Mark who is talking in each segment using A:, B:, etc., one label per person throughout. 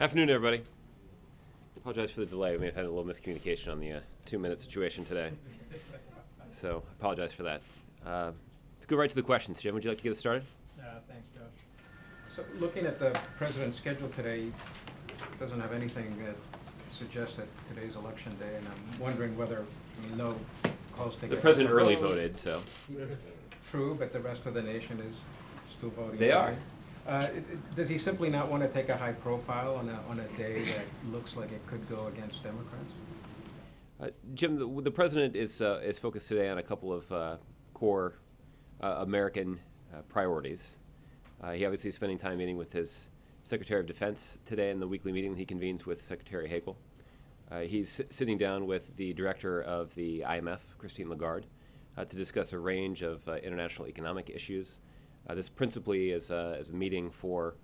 A: Afternoon, everybody. Apologize for the delay. We may have had a little miscommunication on the 2-minute situation today. So I apologize for that. Let's go right to the questions. Jim, would you like to get us started?
B: Thanks, Josh. So looking at the president's schedule today, it doesn't have anything that suggests that today's election day, and I'm wondering whether, no calls taken.
A: The president early voted, so.
B: True, but the rest of the nation is still voting.
A: They are.
B: Does he simply not want to take a high profile on a day that looks like it could go against Democrats?
A: Jim, the president is focused today on a couple of core American priorities. He obviously is spending time meeting with his Secretary of Defense today in the weekly meeting he convenes with Secretary Hagel. He's sitting down with the director of the IMF, Christine Lagarde, to discuss a range of international economic issues. This principally is a meeting for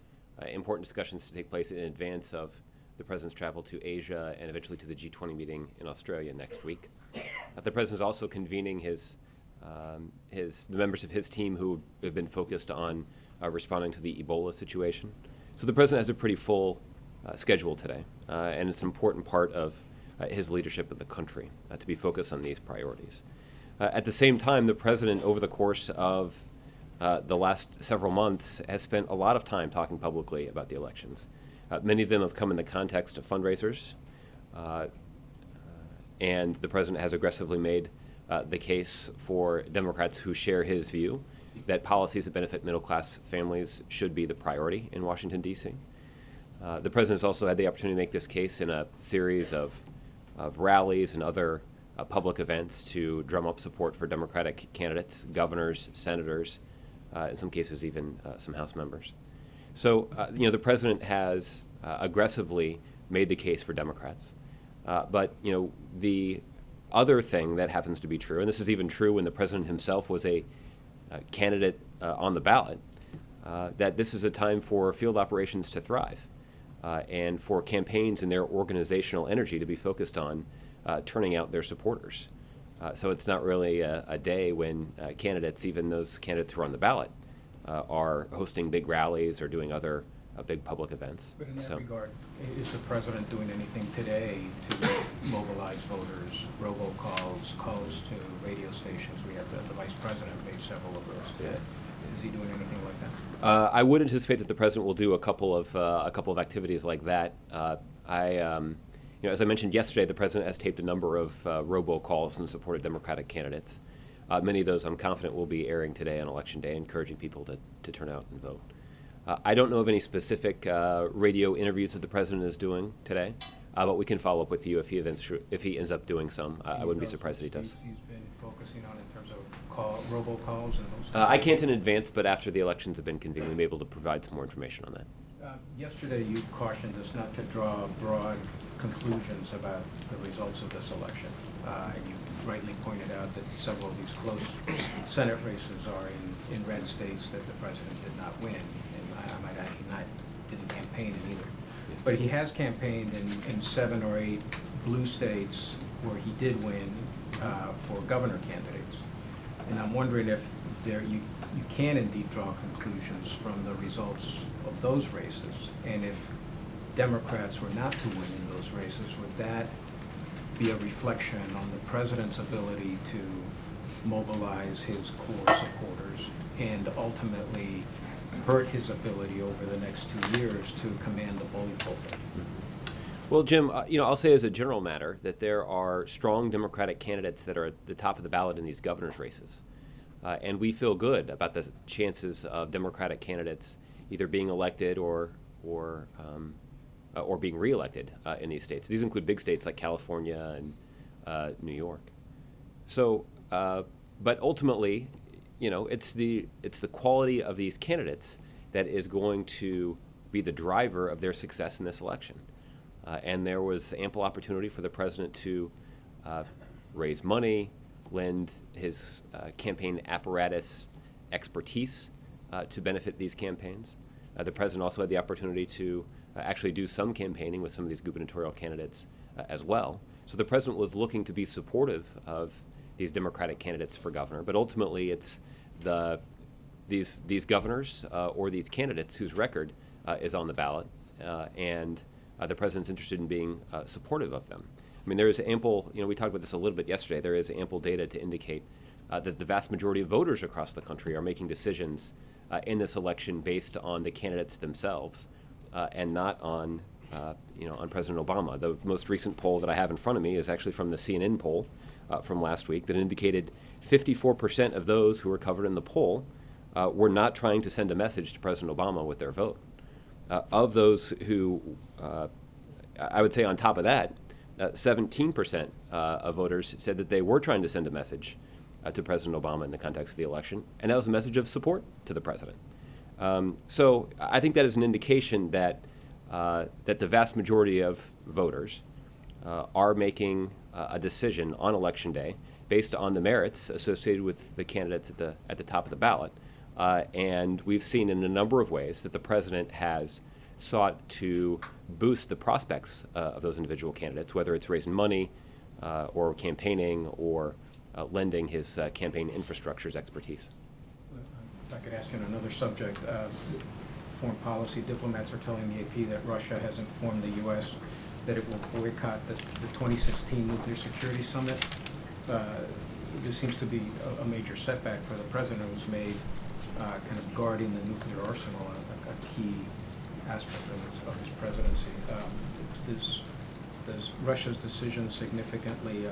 A: important discussions to take place in advance of the president's travel to Asia and eventually to the G20 meeting in Australia next week. The president is also convening the members of his team who have been focused on responding to the Ebola situation. So the president has a pretty full schedule today, and it's an important part of his leadership of the country to be focused on these priorities. At the same time, the president, over the course of the last several months, has spent a lot of time talking publicly about the elections. Many of them have come in the context of fundraisers, and the president has aggressively made the case for Democrats who share his view that policies that benefit middle-class families should be the priority in Washington, D.C. The president has also had the opportunity to make this case in a series of rallies and other public events to drum up support for Democratic candidates, governors, senators, in some cases even some House members. So, the president has aggressively made the case for Democrats. But, the other thing that happens to be true, and this is even true when the president himself was a candidate on the ballot, that this is a time for field operations to thrive and for campaigns and their organizational energy to be focused on turning out their supporters. So it's not really a day when candidates, even those candidates who are on the ballot, are hosting big rallies or doing other big public events.
B: But in that regard, is the president doing anything today to mobilize voters, robocalls, calls to radio stations? We have the vice president made several of those today. Is he doing anything like that?
A: I would anticipate that the president will do a couple of activities like that. As I mentioned yesterday, the president has taped a number of robocalls in support of Democratic candidates. Many of those, I'm confident, will be airing today on Election Day, encouraging people to turn out and vote. I don't know of any specific radio interviews that the president is doing today, but we can follow up with you if he ends up doing some. I wouldn't be surprised if he does.
B: He's been focusing on in terms of robocalls and those.
A: I can't in advance, but after the elections have been convened, we'll be able to provide some more information on that.
B: Yesterday, you cautioned us not to draw broad conclusions about the results of this election. And you rightly pointed out that several of these close Senate races are in red states that the president did not win. And I might add, he didn't campaign in either. But he has campaigned in 7 or 8 blue states where he did win for governor candidates. And I'm wondering if you can indeed draw conclusions from the results of those races, and if Democrats were not to win in those races, would that be a reflection on the president's ability to mobilize his core supporters and ultimately hurt his ability over the next 2 years to command the bully pulpit?
A: Well, Jim, I'll say as a general matter that there are strong Democratic candidates that are at the top of the ballot in these governor's races. And we feel good about the chances of Democratic candidates either being elected or being reelected in these states. These include big states like California and New York. So, but ultimately, it's the quality of these candidates that is going to be the driver of their success in this election. And there was ample opportunity for the president to raise money, lend his campaign apparatus expertise to benefit these campaigns. The president also had the opportunity to actually do some campaigning with some of these gubernatorial candidates as well. So the president was looking to be supportive of these Democratic candidates for governor, but ultimately it's these governors or these candidates whose record is on the ballot, and the president's interested in being supportive of them. I mean, there is ample, we talked about this a little bit yesterday, there is ample data to indicate that the vast majority of voters across the country are making decisions in this election based on the candidates themselves and not on, on President Obama. The most recent poll that I have in front of me is actually from the CNN poll from last week that indicated 54% of those who were covered in the poll were not trying to send a message to President Obama with their vote. Of those who, I would say on top of that, 17% of voters said that they were trying to send a message to President Obama in the context of the election, and that was a message of support to the president. So I think that is an indication that that the vast majority of voters are making a decision on Election Day based on the merits associated with the candidates at the top of the ballot. And we've seen in a number of ways that the president has sought to boost the prospects of those individual candidates, whether it's raising money or campaigning or lending his campaign infrastructure's expertise.
B: If I could ask you on another subject, foreign policy diplomats are telling the AP that Russia has informed the U.S. that it will boycott the 2016 Nuclear Security Summit. This seems to be a major setback for the president, who's made kind of guarding the nuclear arsenal a key aspect of his presidency. Does Russia's decision significantly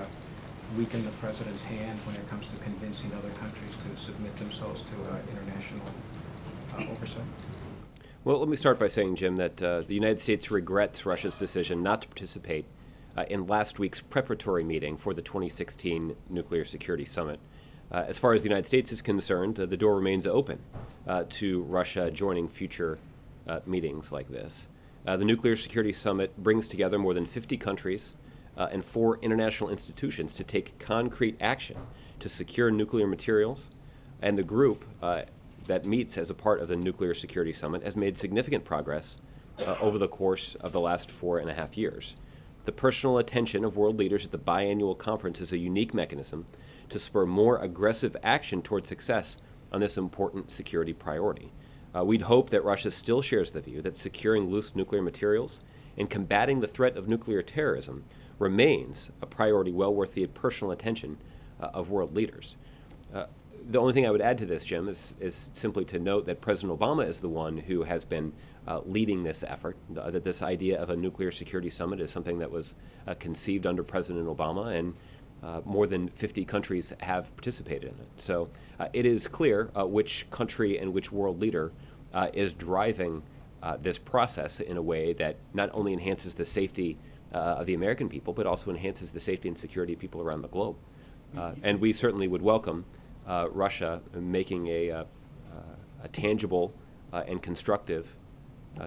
B: weaken the president's hand when it comes to convincing other countries to submit themselves to international oversight?
A: Well, let me start by saying, Jim, that the United States regrets Russia's decision not to participate in last week's preparatory meeting for the 2016 Nuclear Security Summit. As far as the United States is concerned, the door remains open to Russia joining future meetings like this. The Nuclear Security Summit brings together more than 50 countries and 4 international institutions to take concrete action to secure nuclear materials, and the group that meets as a part of the Nuclear Security Summit has made significant progress over the course of the last 4.5 years. The personal attention of world leaders at the biannual conference is a unique mechanism to spur more aggressive action toward success on this important security priority. We'd hope that Russia still shares the view that securing loose nuclear materials and combating the threat of nuclear terrorism remains a priority well worth the personal attention of world leaders. The only thing I would add to this, Jim, is simply to note that President Obama is the one who has been leading this effort, that this idea of a nuclear security summit is something that was conceived under President Obama, and more than 50 countries have participated in it. So it is clear which country and which world leader is driving this process in a way that not only enhances the safety of the American people, but also enhances the safety and security of people around the globe. And we certainly would welcome Russia making a tangible and constructive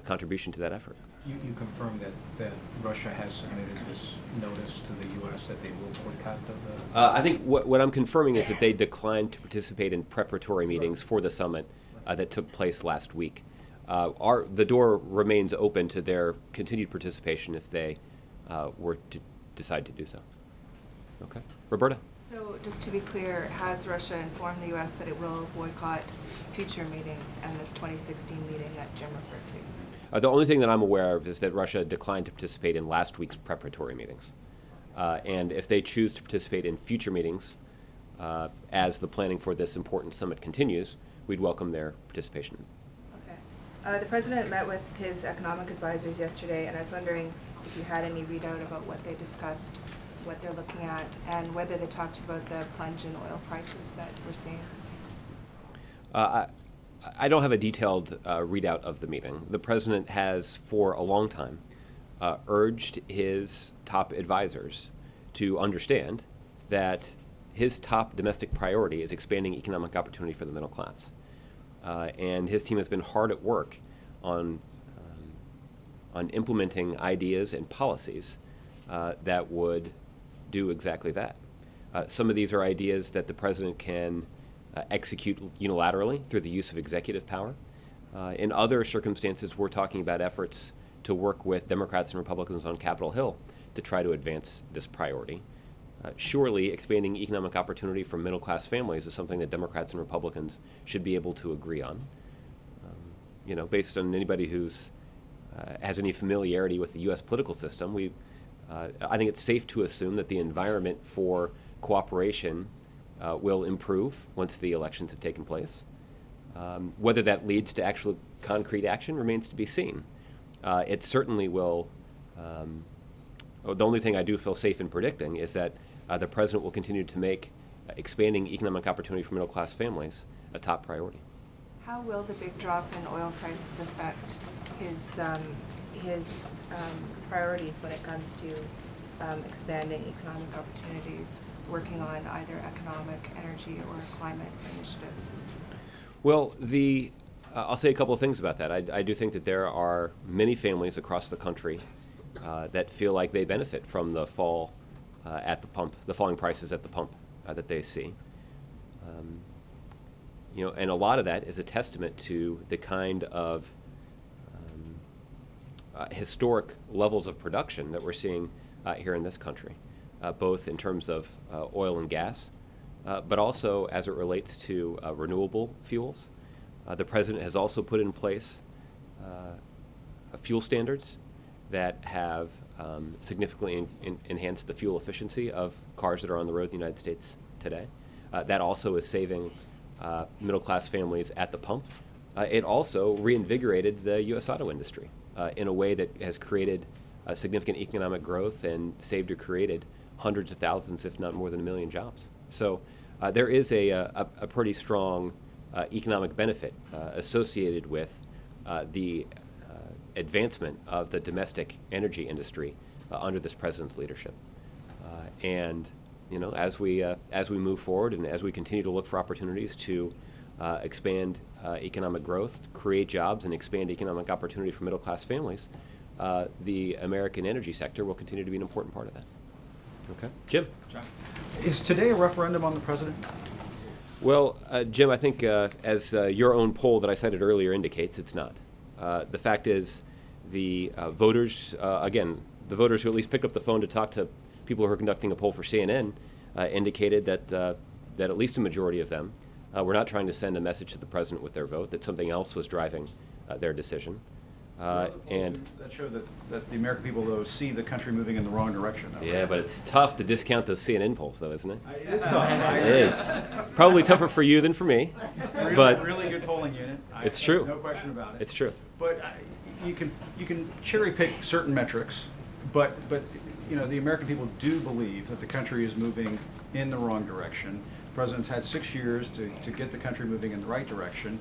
A: contribution to that effort.
B: You confirm that Russia has submitted this notice to the U.S. that they will boycott the...
A: I think what I'm confirming is that they declined to participate in preparatory meetings for the summit that took place last week. The door remains open to their continued participation if they were to decide to do so. Okay. Roberta?
C: So just to be clear, has Russia informed the U.S. that it will boycott future meetings and this 2016 meeting that Jim referred to?
A: The only thing that I'm aware of is that Russia declined to participate in last week's preparatory meetings. And if they choose to participate in future meetings, as the planning for this important summit continues, we'd welcome their participation.
C: Okay. The president met with his economic advisors yesterday, and I was wondering if you had any readout about what they discussed, what they're looking at, and whether they talked about the plunge in oil prices that we're seeing.
A: I don't have a detailed readout of the meeting. The president has, for a long time, urged his top advisors to understand that his top domestic priority is expanding economic opportunity for the middle class. And his team has been hard at work on implementing ideas and policies that would do exactly that. Some of these are ideas that the president can execute unilaterally through the use of executive power. In other circumstances, we're talking about efforts to work with Democrats and Republicans on Capitol Hill to try to advance this priority. Surely, expanding economic opportunity for middle-class families is something that Democrats and Republicans should be able to agree on. Based on anybody who's has any familiarity with the U.S. political system, I think it's safe to assume that the environment for cooperation will improve once the elections have taken place. Whether that leads to actual concrete action remains to be seen. It certainly will. The only thing I do feel safe in predicting is that the president will continue to make expanding economic opportunity for middle-class families a top priority.
C: How will the big drop in oil prices affect his priorities when it comes to expanding economic opportunities, working on either economic, energy, or climate initiatives?
A: Well, I'll say a couple of things about that. I do think that there are many families across the country that feel like they benefit from the fall at the pump, the falling prices at the pump that they see. And a lot of that is a testament to the kind of historic levels of production that we're seeing here in this country, both in terms of oil and gas, but also as it relates to renewable fuels. The president has also put in place fuel standards that have significantly enhanced the fuel efficiency of cars that are on the road in the United States today. That also is saving middle-class families at the pump. It also reinvigorated the U.S. auto industry in a way that has created significant economic growth and saved or created hundreds of thousands, if not more than 1 million jobs. So there is a pretty strong economic benefit associated with the advancement of the domestic energy industry under this president's leadership. And as we move forward and as we continue to look for opportunities to expand economic growth, create jobs, and expand economic opportunity for middle-class families, the American energy sector will continue to be an important part of that. Okay, Jim.
D: John. Is today a referendum on the president?
A: Well, Jim, I think as your own poll that I cited earlier indicates, it's not. The fact is, the voters, the voters who at least picked up the phone to talk to people who are conducting a poll for CNN indicated that at least a majority of them were not trying to send a message to the president with their vote, that something else was driving their decision.
D: And that show that the American people, though, see the country moving in the wrong direction. Though,
A: yeah,
D: right?
A: but it's tough to discount those CNN polls, though, isn't it?
D: It is tough.
A: It is. Probably tougher for you than for me. But
D: really good polling unit.
A: It's true.
D: No question about it.
A: It's true.
D: But you can cherry pick certain metrics, but the American people do believe that the country is moving in the wrong direction. The president's had 6 years to get the country moving in the right direction.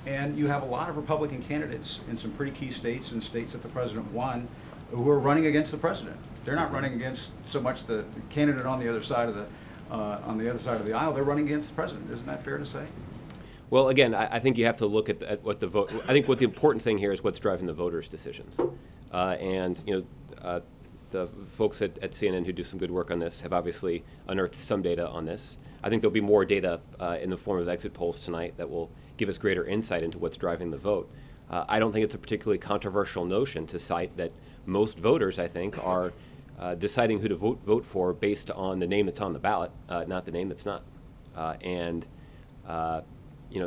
D: And you have a lot of Republican candidates in some pretty key states and states that the president won who are running against the president. They're not running against so much the candidate on the other side of the aisle. They're running against the president. Isn't that fair to say?
A: Well, again, I think you have to look at what the vote. I think what the important thing here is what's driving the voters' decisions. The folks at CNN who do some good work on this have obviously unearthed some data on this. I think there'll be more data in the form of exit polls tonight that will give us greater insight into what's driving the vote. I don't think it's a particularly controversial notion to cite that most voters, I think, are deciding who to vote for based on the name that's on the ballot, not the name that's not.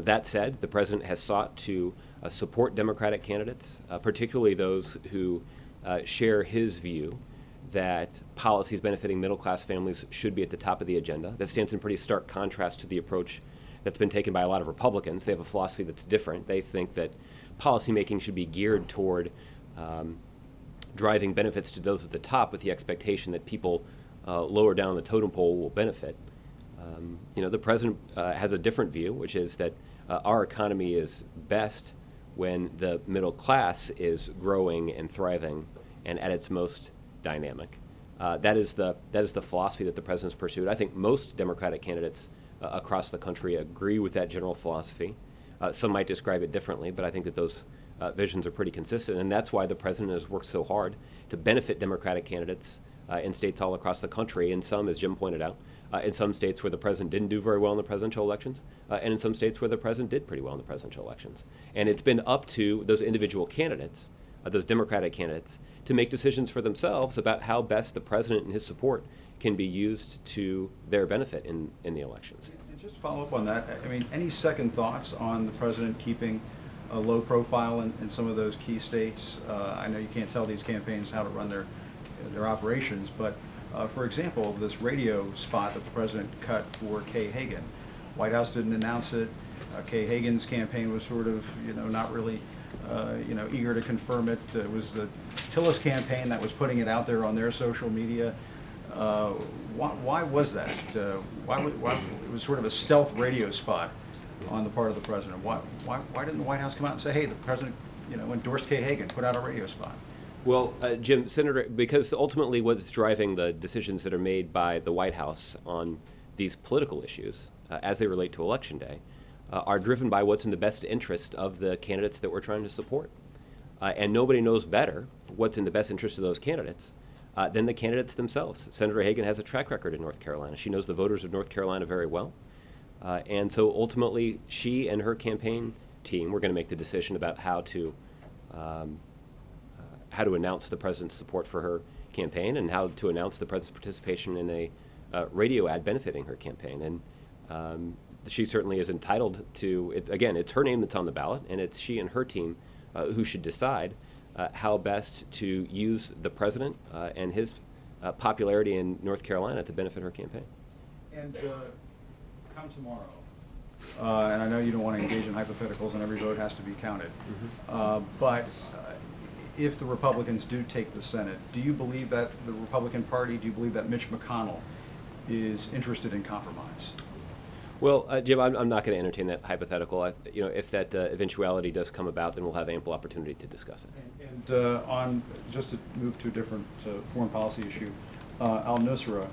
A: That said, the president has sought to support Democratic candidates, particularly those who share his view that policies benefiting middle-class families should be at the top of the agenda. That stands in pretty stark contrast to the approach that's been taken by a lot of Republicans. They have a philosophy that's different. They think that policymaking should be geared toward driving benefits to those at the top with the expectation that people lower down the totem pole will benefit. The president has a different view, which is that our economy is best when the middle class is growing and thriving and at its most dynamic. That is the philosophy that the president's pursued. I think most Democratic candidates across the country agree with that general philosophy. Some might describe it differently, but I think that those visions are pretty consistent, and that's why the president has worked so hard to benefit Democratic candidates in states all across the country, and some, as Jim pointed out, in some states where the president didn't do very well in the presidential elections, and in some states where the president did pretty well in the presidential elections. And it's been up to those individual candidates, those Democratic candidates, to make decisions for themselves about how best the president and his support can be used to their benefit in the elections.
D: And just follow up on that, I mean, any second thoughts on the president keeping a low profile in some of those key states. I know you can't tell these campaigns how to run their operations, but for example, this radio spot that the president cut for Kay Hagan, White House didn't announce it. Kay Hagan's campaign was sort of, not really, eager to confirm it. It was the Tillis campaign that was putting it out there on their social media. Why was that? Why it was sort of a stealth radio spot on the part of the president? Why didn't the White House come out and say, hey, the president, endorsed Kay Hagan, put out a radio spot?
A: Well, Jim, Senator, because ultimately what's driving the decisions that are made by the White House on these political issues, as they relate to Election Day, are driven by what's in the best interest of the candidates that we're trying to support. And nobody knows better what's in the best interest of those candidates than the candidates themselves. Senator Hagan has a track record in North Carolina. She knows the voters of North Carolina very well. And so ultimately, she and her campaign team were going to make the decision about how to announce the president's support for her campaign and how to announce the president's participation in a radio ad benefiting her campaign. And she certainly is entitled to it. Again, it's her name that's on the ballot, and it's she and her team who should decide how best to use the president and his popularity in North Carolina to benefit her campaign.
D: And come tomorrow, and I know you don't want to engage in hypotheticals and every vote has to be counted, but if the Republicans do take the Senate, do you believe that the Republican Party, do you believe that Mitch McConnell is interested in compromise?
A: Well, Jim, I'm not going to entertain that hypothetical. If that eventuality does come about, then we'll have ample opportunity to discuss it.
D: And just to move to a different foreign policy issue, al-Nusra,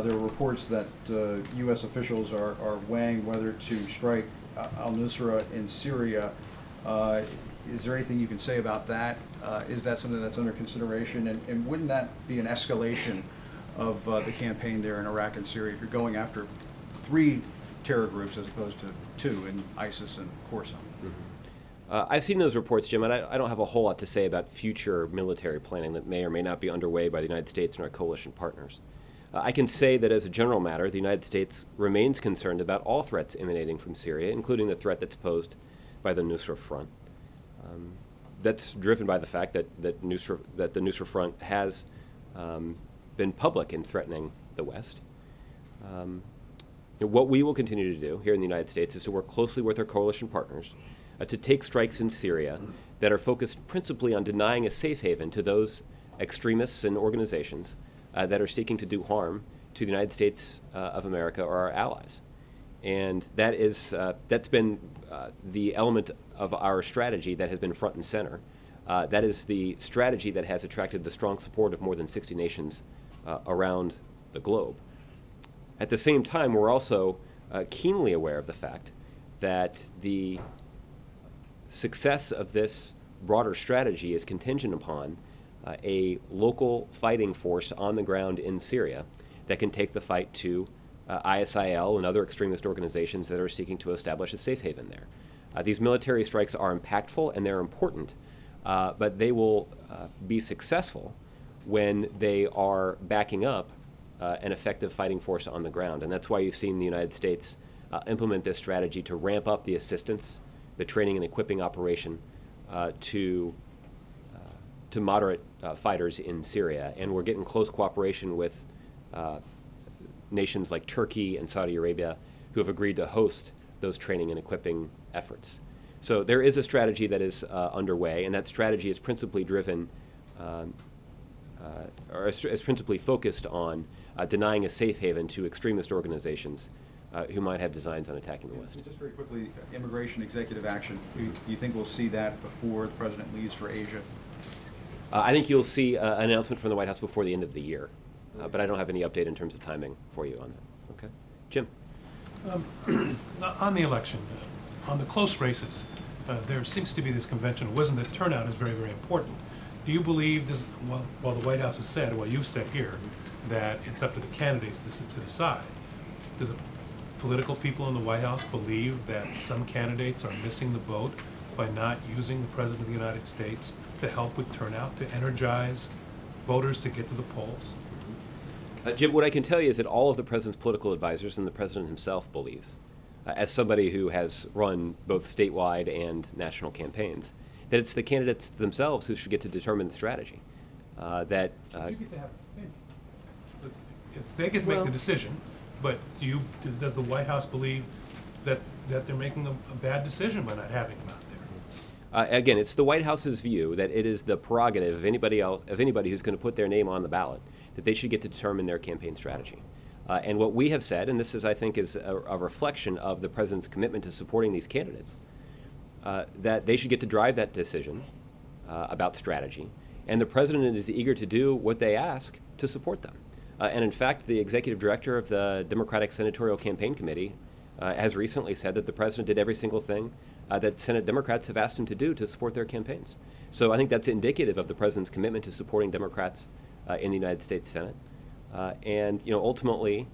D: there are reports that U.S. officials are weighing whether to strike al-Nusra in Syria. Is there anything you can say about that? Is that something that's under consideration? And wouldn't that be an escalation of the campaign there in Iraq and Syria if you're going after 3 terror groups as opposed to 2 in ISIS and Khorasan?
A: I've seen those reports, Jim, and I don't have a whole lot to say about future military planning that may or may not be underway by the United States and our coalition partners. I can say that as a general matter, the United States remains concerned about all threats emanating from Syria, including the threat that's posed by the Nusra Front. That's driven by the fact that the Nusra Front has been public in threatening the West. What we will continue to do here in the United States is to work closely with our coalition partners to take strikes in Syria that are focused principally on denying a safe haven to those extremists and organizations that are seeking to do harm to the United States of America or our allies. And that's been the element of our strategy that has been front and center. That is the strategy that has attracted the strong support of more than 60 nations around the globe. At the same time, we're also keenly aware of the fact that the success of this broader strategy is contingent upon a local fighting force on the ground in Syria that can take the fight to ISIL and other extremist organizations that are seeking to establish a safe haven there. These military strikes are impactful and they're important, but they will be successful when they are backing up an effective fighting force on the ground. And that's why you've seen the United States implement this strategy to ramp up the assistance, the training and equipping operation to moderate fighters in Syria. And we're getting close cooperation with nations like Turkey and Saudi Arabia who have agreed to host those training and equipping efforts. So there is a strategy that is underway, and that strategy is principally driven or is principally focused on denying a safe haven to extremist organizations who might have designs on attacking the West.
D: Just very quickly, immigration executive action, do you think we'll see that before the president leaves for Asia?
A: I think you'll see an announcement from the White House before the end of the year, but I don't have any update in terms of timing for you on that. Okay, Jim.
E: On the election, on the close races, there seems to be this conventional wisdom that turnout is very, very important. Do you believe this, while the White House has said, well, you've said here, that it's up to the candidates to decide, do the political people in the White House believe that some candidates are missing the boat by not using the President of the United States to help with turnout, to energize voters to get to the polls?
A: Jim, what I can tell you is that all of the President's political advisors and the President himself believes as somebody who has run both statewide and national campaigns, that it's the candidates themselves who should get to determine the strategy.
E: You get to have an opinion. But if they get to make the decision, but does the White House believe that they're making a bad decision by not having them out there?
A: Again, it's the White House's view that it is the prerogative of anybody who's going to put their name on the ballot, that they should get to determine their campaign strategy. And what we have said, and this is, I think, is a reflection of the president's commitment to supporting these candidates, that they should get to drive that decision about strategy, and the president is eager to do what they ask to support them. And in fact, the executive director of the Democratic Senatorial Campaign Committee has recently said that the president did every single thing that Senate Democrats have asked him to do to support their campaigns. So I think that's indicative of the president's commitment to supporting Democrats in the United States Senate. And ultimately,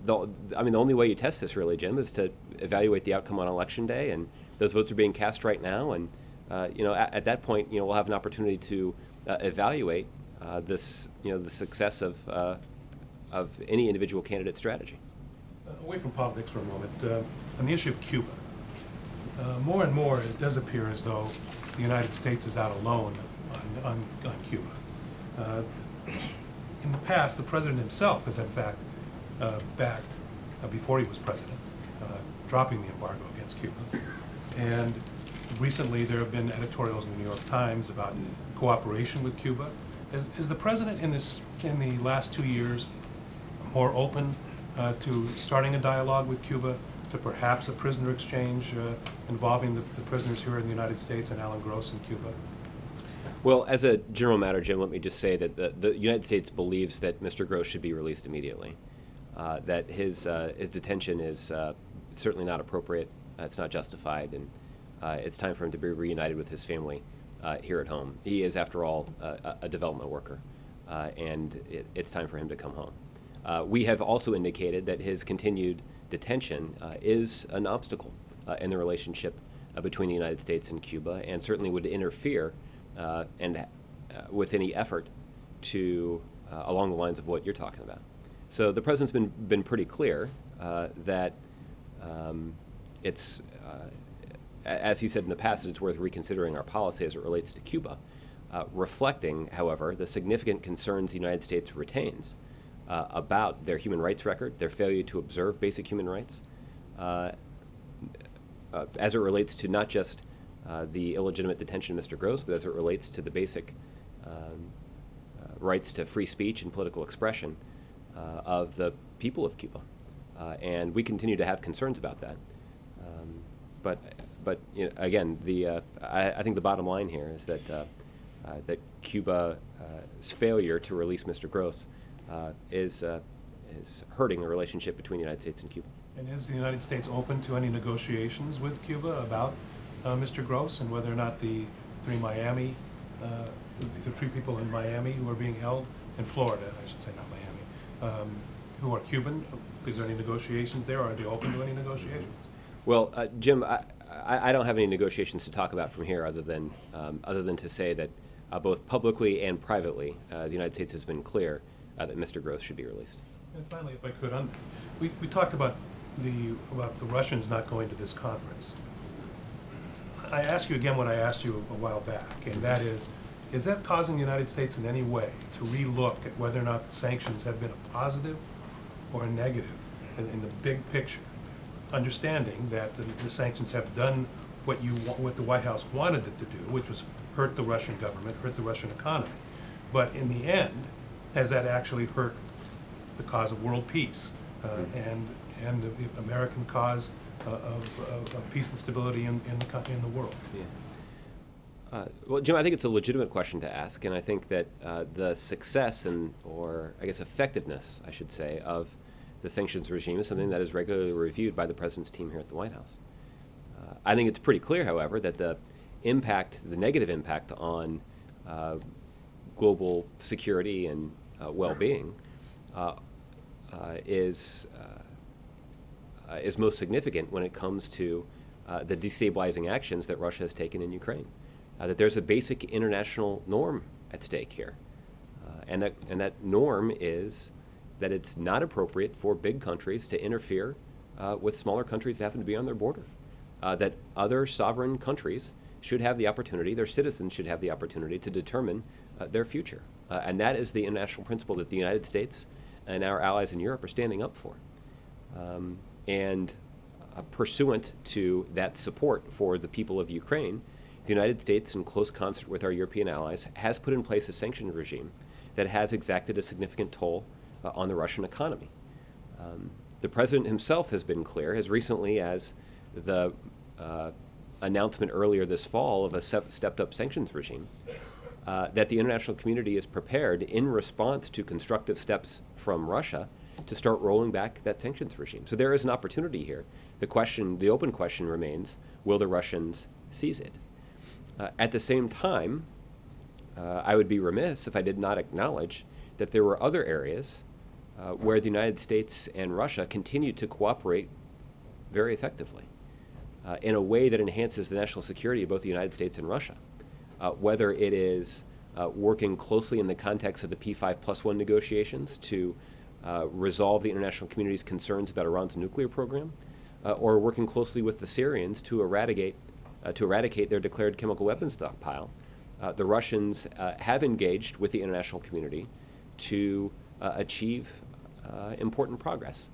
A: the only way you test this really, Jim, is to evaluate the outcome on Election Day, and those votes are being cast right now. And at that point, we'll have an opportunity to evaluate the success of any individual candidate strategy.
E: Away from politics for a moment, on the issue of Cuba, more and more it does appear as though the United States is out alone on Cuba. In the past, the president himself has in fact backed, before he was president, dropping the embargo against Cuba. And recently there have been editorials in the New York Times about cooperation with Cuba. Is the president in the last 2 years more open to starting a dialogue with Cuba, to perhaps a prisoner exchange involving the prisoners here in the United States and Alan Gross in Cuba?
A: Well, as a general matter, Jim, let me just say that the United States believes that Mr. Gross should be released immediately, that his detention is certainly not appropriate, it's not justified, and it's time for him to be reunited with his family here at home. He is, after all, a development worker, and it's time for him to come home. We have also indicated that his continued detention is an obstacle in the relationship between the United States and Cuba, and certainly would interfere with any effort to along the lines of what you're talking about. So the president's been pretty clear that it's, as he said in the past, it's worth reconsidering our policy as it relates to Cuba, reflecting, however, the significant concerns the United States retains about their human rights record, their failure to observe basic human rights, as it relates to not just the illegitimate detention of Mr. Gross, but as it relates to the basic rights to free speech and political expression of the people of Cuba. And we continue to have concerns about that. But again, I think the bottom line here is that Cuba's failure to release Mr. Gross is hurting the relationship between the United States and Cuba.
E: And is the United States open to any negotiations with Cuba about Mr. Gross and whether or not the three people in Miami who are being held, in Florida, I should say, not Miami, who are Cuban? Is there any negotiations there, or are they open to any negotiations?
A: Well, Jim, I don't have any negotiations to talk about from here other than to say that both publicly and privately, the United States has been clear that Mr. Gross should be released.
E: And finally, if I could, we talked about the Russians not going to this conference. I ask you again what I asked you a while back, and that is that causing the United States in any way to relook at whether or not the sanctions have been a positive or a negative in the big picture, understanding that the sanctions have done what the White House wanted it to do, which was hurt the Russian government, hurt the Russian economy. But in the end, has that actually hurt the cause of world peace and the American cause of peace and stability in the world?
A: Yeah. Well, Jim, I think it's a legitimate question to ask, and I think that the success or I guess effectiveness, I should say, of the sanctions regime is something that is regularly reviewed by the president's team here at the White House. I think it's pretty clear, however, that the negative impact on global security and well-being is most significant when it comes to the destabilizing actions that Russia has taken in Ukraine. That there's a basic international norm at stake here, and that norm is that it's not appropriate for big countries to interfere with smaller countries that happen to be on their border. That other sovereign countries should have the opportunity, their citizens should have the opportunity to determine their future. And that is the international principle that the United States and our allies in Europe are standing up for. And pursuant to that support for the people of Ukraine, the United States, in close concert with our European allies, has put in place a sanctions regime that has exacted a significant toll on the Russian economy. The president himself has been clear, as recently as the announcement earlier this fall of a stepped-up sanctions regime, that the international community is prepared, in response to constructive steps from Russia, to start rolling back that sanctions regime. So there is an opportunity here. The open question remains, will the Russians seize it? At the same time, I would be remiss if I did not acknowledge that there were other areas where the United States and Russia continue to cooperate very effectively in a way that enhances the national security of both the United States and Russia. Whether it is working closely in the context of the P5+1 negotiations to resolve the international community's concerns about Iran's nuclear program, or working closely with the Syrians to eradicate their declared chemical weapons stockpile. The Russians have engaged with the international community to achieve important progress.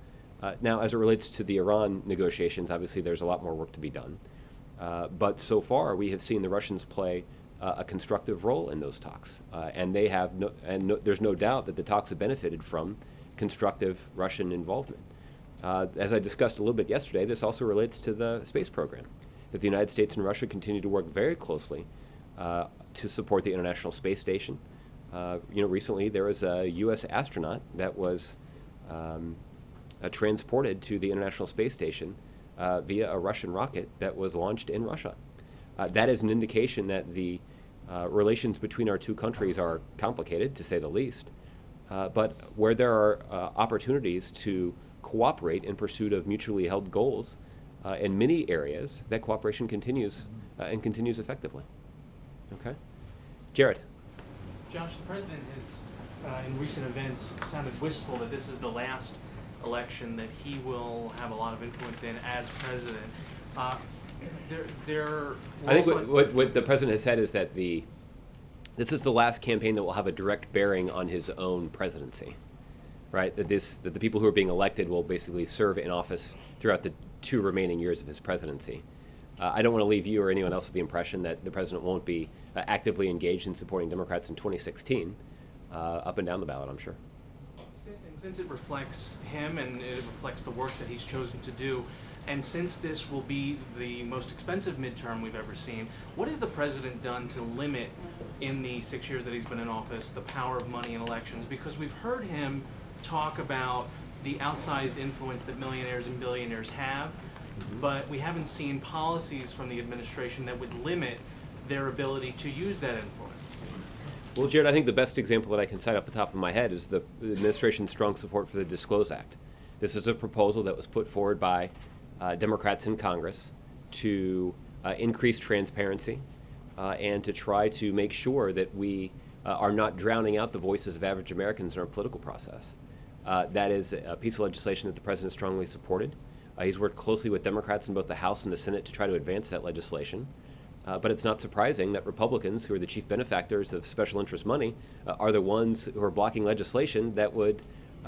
A: Now, as it relates to the Iran negotiations, obviously there's a lot more work to be done. But so far, we have seen the Russians play a constructive role in those talks, and there's no doubt that the talks have benefited from constructive Russian involvement. As I discussed a little bit yesterday, this also relates to the space program, that the United States and Russia continue to work very closely to support the International Space Station. Recently there was a U.S. astronaut that was transported to the International Space Station via a Russian rocket that was launched in Russia. That is an indication that the relations between our two countries are complicated, to say the least, but where there are opportunities to cooperate in pursuit of mutually held goals in many areas, that cooperation continues and continues effectively. Okay? Jared.
F: Josh, the president has, in recent events, sounded wistful that this is the last election that he will have a lot of influence in as president.
A: I think what the president has said is that this is the last campaign that will have a direct bearing on his own presidency, right? That the people who are being elected will basically serve in office throughout the 2 remaining years of his presidency. I don't want to leave you or anyone else with the impression that the president won't be actively engaged in supporting Democrats in 2016, up and down the ballot, I'm sure.
F: And since it reflects him and it reflects the work that he's chosen to do, and since this will be the most expensive midterm we've ever seen, what has the president done to limit, in the 6 years that he's been in office, the power of money in elections? Because we've heard him talk about the outsized influence that millionaires and billionaires have, but we haven't seen policies from the administration that would limit their ability to use that influence.
A: Well, Jared, I think the best example that I can cite off the top of my head is the administration's strong support for the Disclose Act. This is a proposal that was put forward by Democrats in Congress to increase transparency and to try to make sure that we are not drowning out the voices of average Americans in our political process. That is a piece of legislation that the president strongly supported. He's worked closely with Democrats in both the House and the Senate to try to advance that legislation. But it's not surprising that Republicans, who are the chief benefactors of special interest money, are the ones who are blocking legislation that would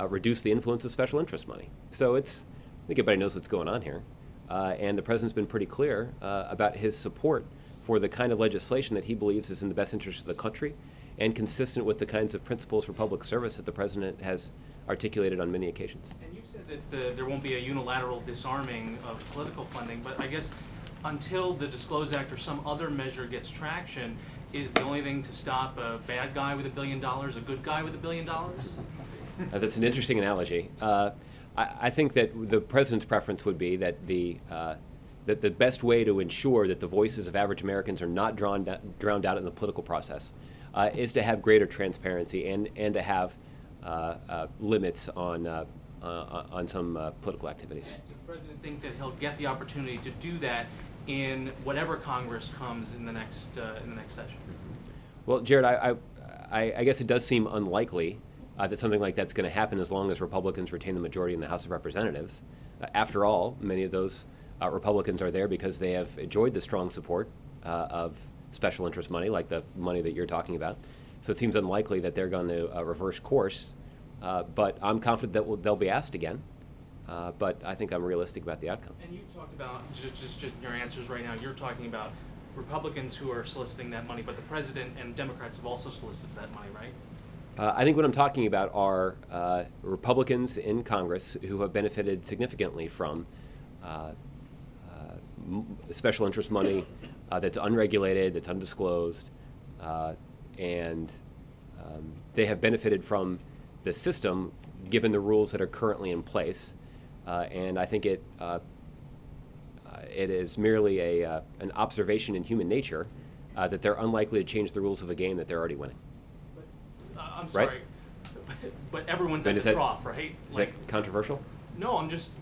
A: reduce the influence of special interest money. So I think everybody knows what's going on here. And the president's been pretty clear about his support for the kind of legislation that he believes is in the best interest of the country and consistent with the kinds of principles for public service that the president has articulated on many occasions.
F: And you said that there won't be a unilateral disarming of political funding, but I guess until the Disclose Act or some other measure gets traction, is the only thing to stop a bad guy with $1 billion a good guy with $1 billion?
A: That's an interesting analogy. I think that the president's preference would be that that the best way to ensure that the voices of average Americans are not drowned out in the political process is to have greater transparency and to have limits on some political activities.
F: Does the president think that he'll get the opportunity to do that in whatever Congress comes in the next session?
A: Well, Jared, I guess it does seem unlikely that something like that's going to happen as long as Republicans retain the majority in the House of Representatives. After all, many of those Republicans are there because they have enjoyed the strong support of special interest money, like the money that you're talking about. So it seems unlikely that they're going to reverse course. But I'm confident that they'll be asked again. But I think I'm realistic about the outcome.
F: And you've talked about, just your answers right now, you're talking about Republicans who are soliciting that money, but the president and Democrats have also solicited that money, right?
A: I think what I'm talking about are Republicans in Congress who have benefited significantly from special interest money that's unregulated, that's undisclosed, and they have benefited from the system given the rules that are currently in place. And I think it is merely an observation in human nature that they're unlikely to change the rules of a game that they're already winning.
F: I'm sorry,
A: Right?
F: but everyone's
A: And
F: at the trough, right?
A: Is that controversial?
F: No, I'm just.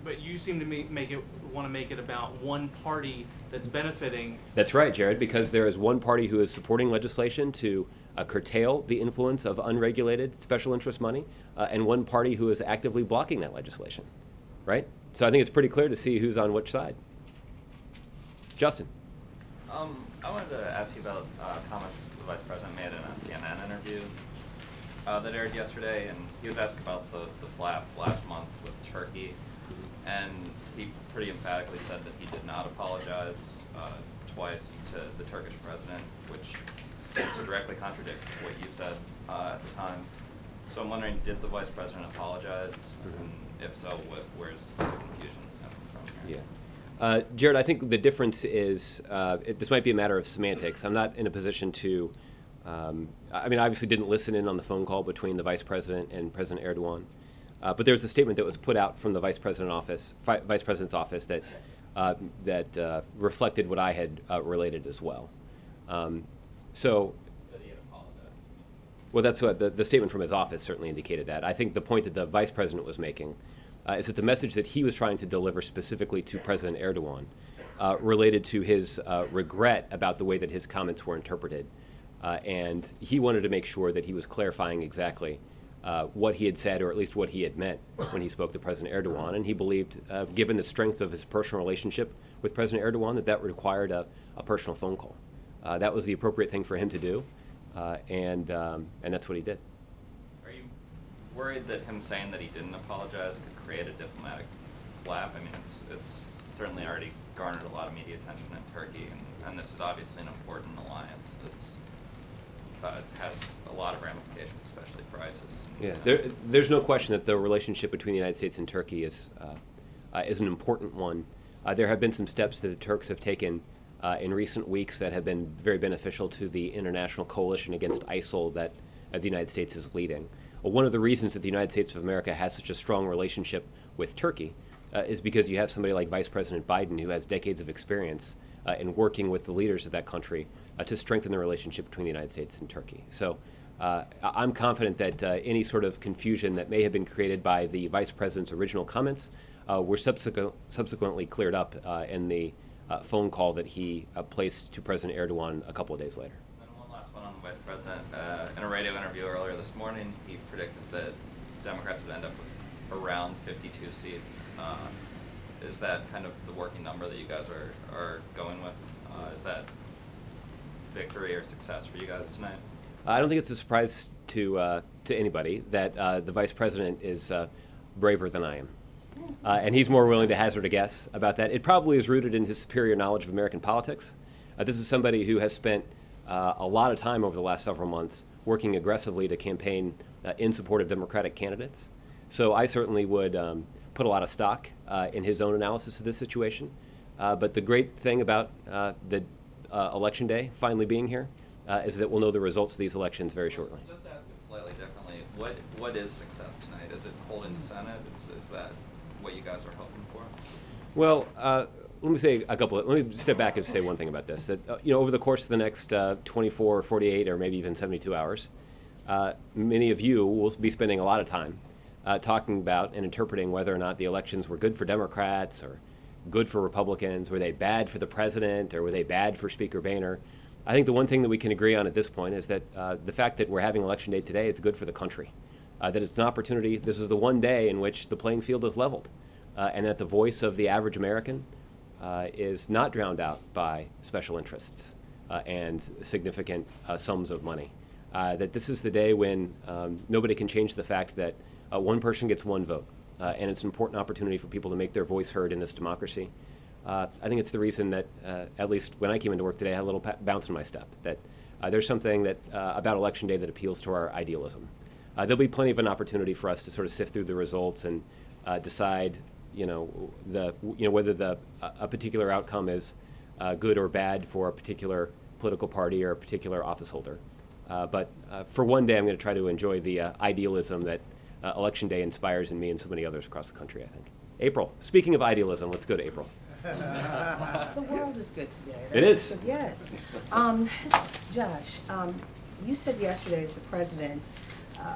F: But you seem to want to make it about one party that's benefiting.
A: That's right, Jared, because there is one party who is supporting legislation to curtail the influence of unregulated special interest money, and one party who is actively blocking that legislation, right? So I think it's pretty clear to see who's on which side. Justin.
G: I wanted to ask you about comments the Vice President made in a CNN interview that aired yesterday, and he was asked about the flap last month with Turkey, and he pretty emphatically said that he did not apologize twice to the Turkish president, which seems to directly contradict what you said at the time. So I'm wondering, did the Vice President apologize? And if so, where's the confusion stemming from here?
A: Yeah. Jared, I think the difference is, this might be a matter of semantics. I'm not in a position to, I obviously didn't listen in on the phone call between the Vice President and President Erdogan. But there's a statement that was put out from the Vice President's office that reflected what I had related as well. So,
G: That he had apologized.
A: well, that's what the statement from his office certainly indicated that. I think the point that the Vice President was making is that the message that he was trying to deliver specifically to President Erdogan related to his regret about the way that his comments were interpreted. And he wanted to make sure that he was clarifying exactly what he had said, or at least what he had meant when he spoke to President Erdogan. And he believed, given the strength of his personal relationship with President Erdogan, that required a personal phone call. That was the appropriate thing for him to do, and that's what he did.
G: Are you worried that him saying that he didn't apologize could create a diplomatic flap? It's certainly already garnered a lot of media attention in Turkey, and this is obviously an important alliance that's has a lot of ramifications, especially for ISIS.
A: Yeah, there's no question that the relationship between the United States and Turkey is an important one. There have been some steps that the Turks have taken in recent weeks that have been very beneficial to the international coalition against ISIL that the United States is leading. One of the reasons that the United States of America has such a strong relationship with Turkey is because you have somebody like Vice President Biden who has decades of experience in working with the leaders of that country to strengthen the relationship between the United States and Turkey. So I'm confident that any sort of confusion that may have been created by the Vice President's original comments were subsequently cleared up in the phone call that he placed to President Erdogan a couple of days later.
G: And one last one on the Vice President. In a radio interview earlier this morning, he predicted that Democrats would end up with around 52 seats. Is that kind of the working number that you guys are going with? Is that victory or success for you guys tonight?
A: I don't think it's a surprise to anybody that the Vice President is braver than I am. And he's more willing to hazard a guess about that. It probably is rooted in his superior knowledge of American politics. This is somebody who has spent a lot of time over the last several months working aggressively to campaign in support of Democratic candidates. So I certainly would put a lot of stock in his own analysis of this situation. But the great thing about the election day finally being here is that we'll know the results of these elections very shortly.
G: Just to ask it slightly differently, what is success tonight? Is it holding the Senate? Is that what you guys are hoping for?
A: Well, let me step back and say one thing about this. That over the course of the next 24, 48, or maybe even 72 hours, many of you will be spending a lot of time talking about and interpreting whether or not the elections were good for Democrats or good for Republicans. Were they bad for the president, or were they bad for Speaker Boehner? I think the one thing that we can agree on at this point is that the fact that we're having Election Day today is good for the country. that it's an opportunity. This is the one day in which the playing field is leveled, and that the voice of the average American is not drowned out by special interests and significant sums of money. That this is the day when nobody can change the fact that one person gets one vote, and it's an important opportunity for people to make their voice heard in this democracy. I think it's the reason that, at least when I came into work today, I had a little bounce in my step, that there's something that about Election Day that appeals to our idealism. There'll be plenty of an opportunity for us to sort of sift through the results and decide, whether a particular outcome is good or bad for a particular political party or a particular office holder. But for one day, I'm going to try to enjoy the idealism that Election Day inspires in me and so many others across the country, I think. April, speaking of idealism, let's go to April.
H: The world is good today.
A: It is.
H: Good. Yes. Josh, you said yesterday that the president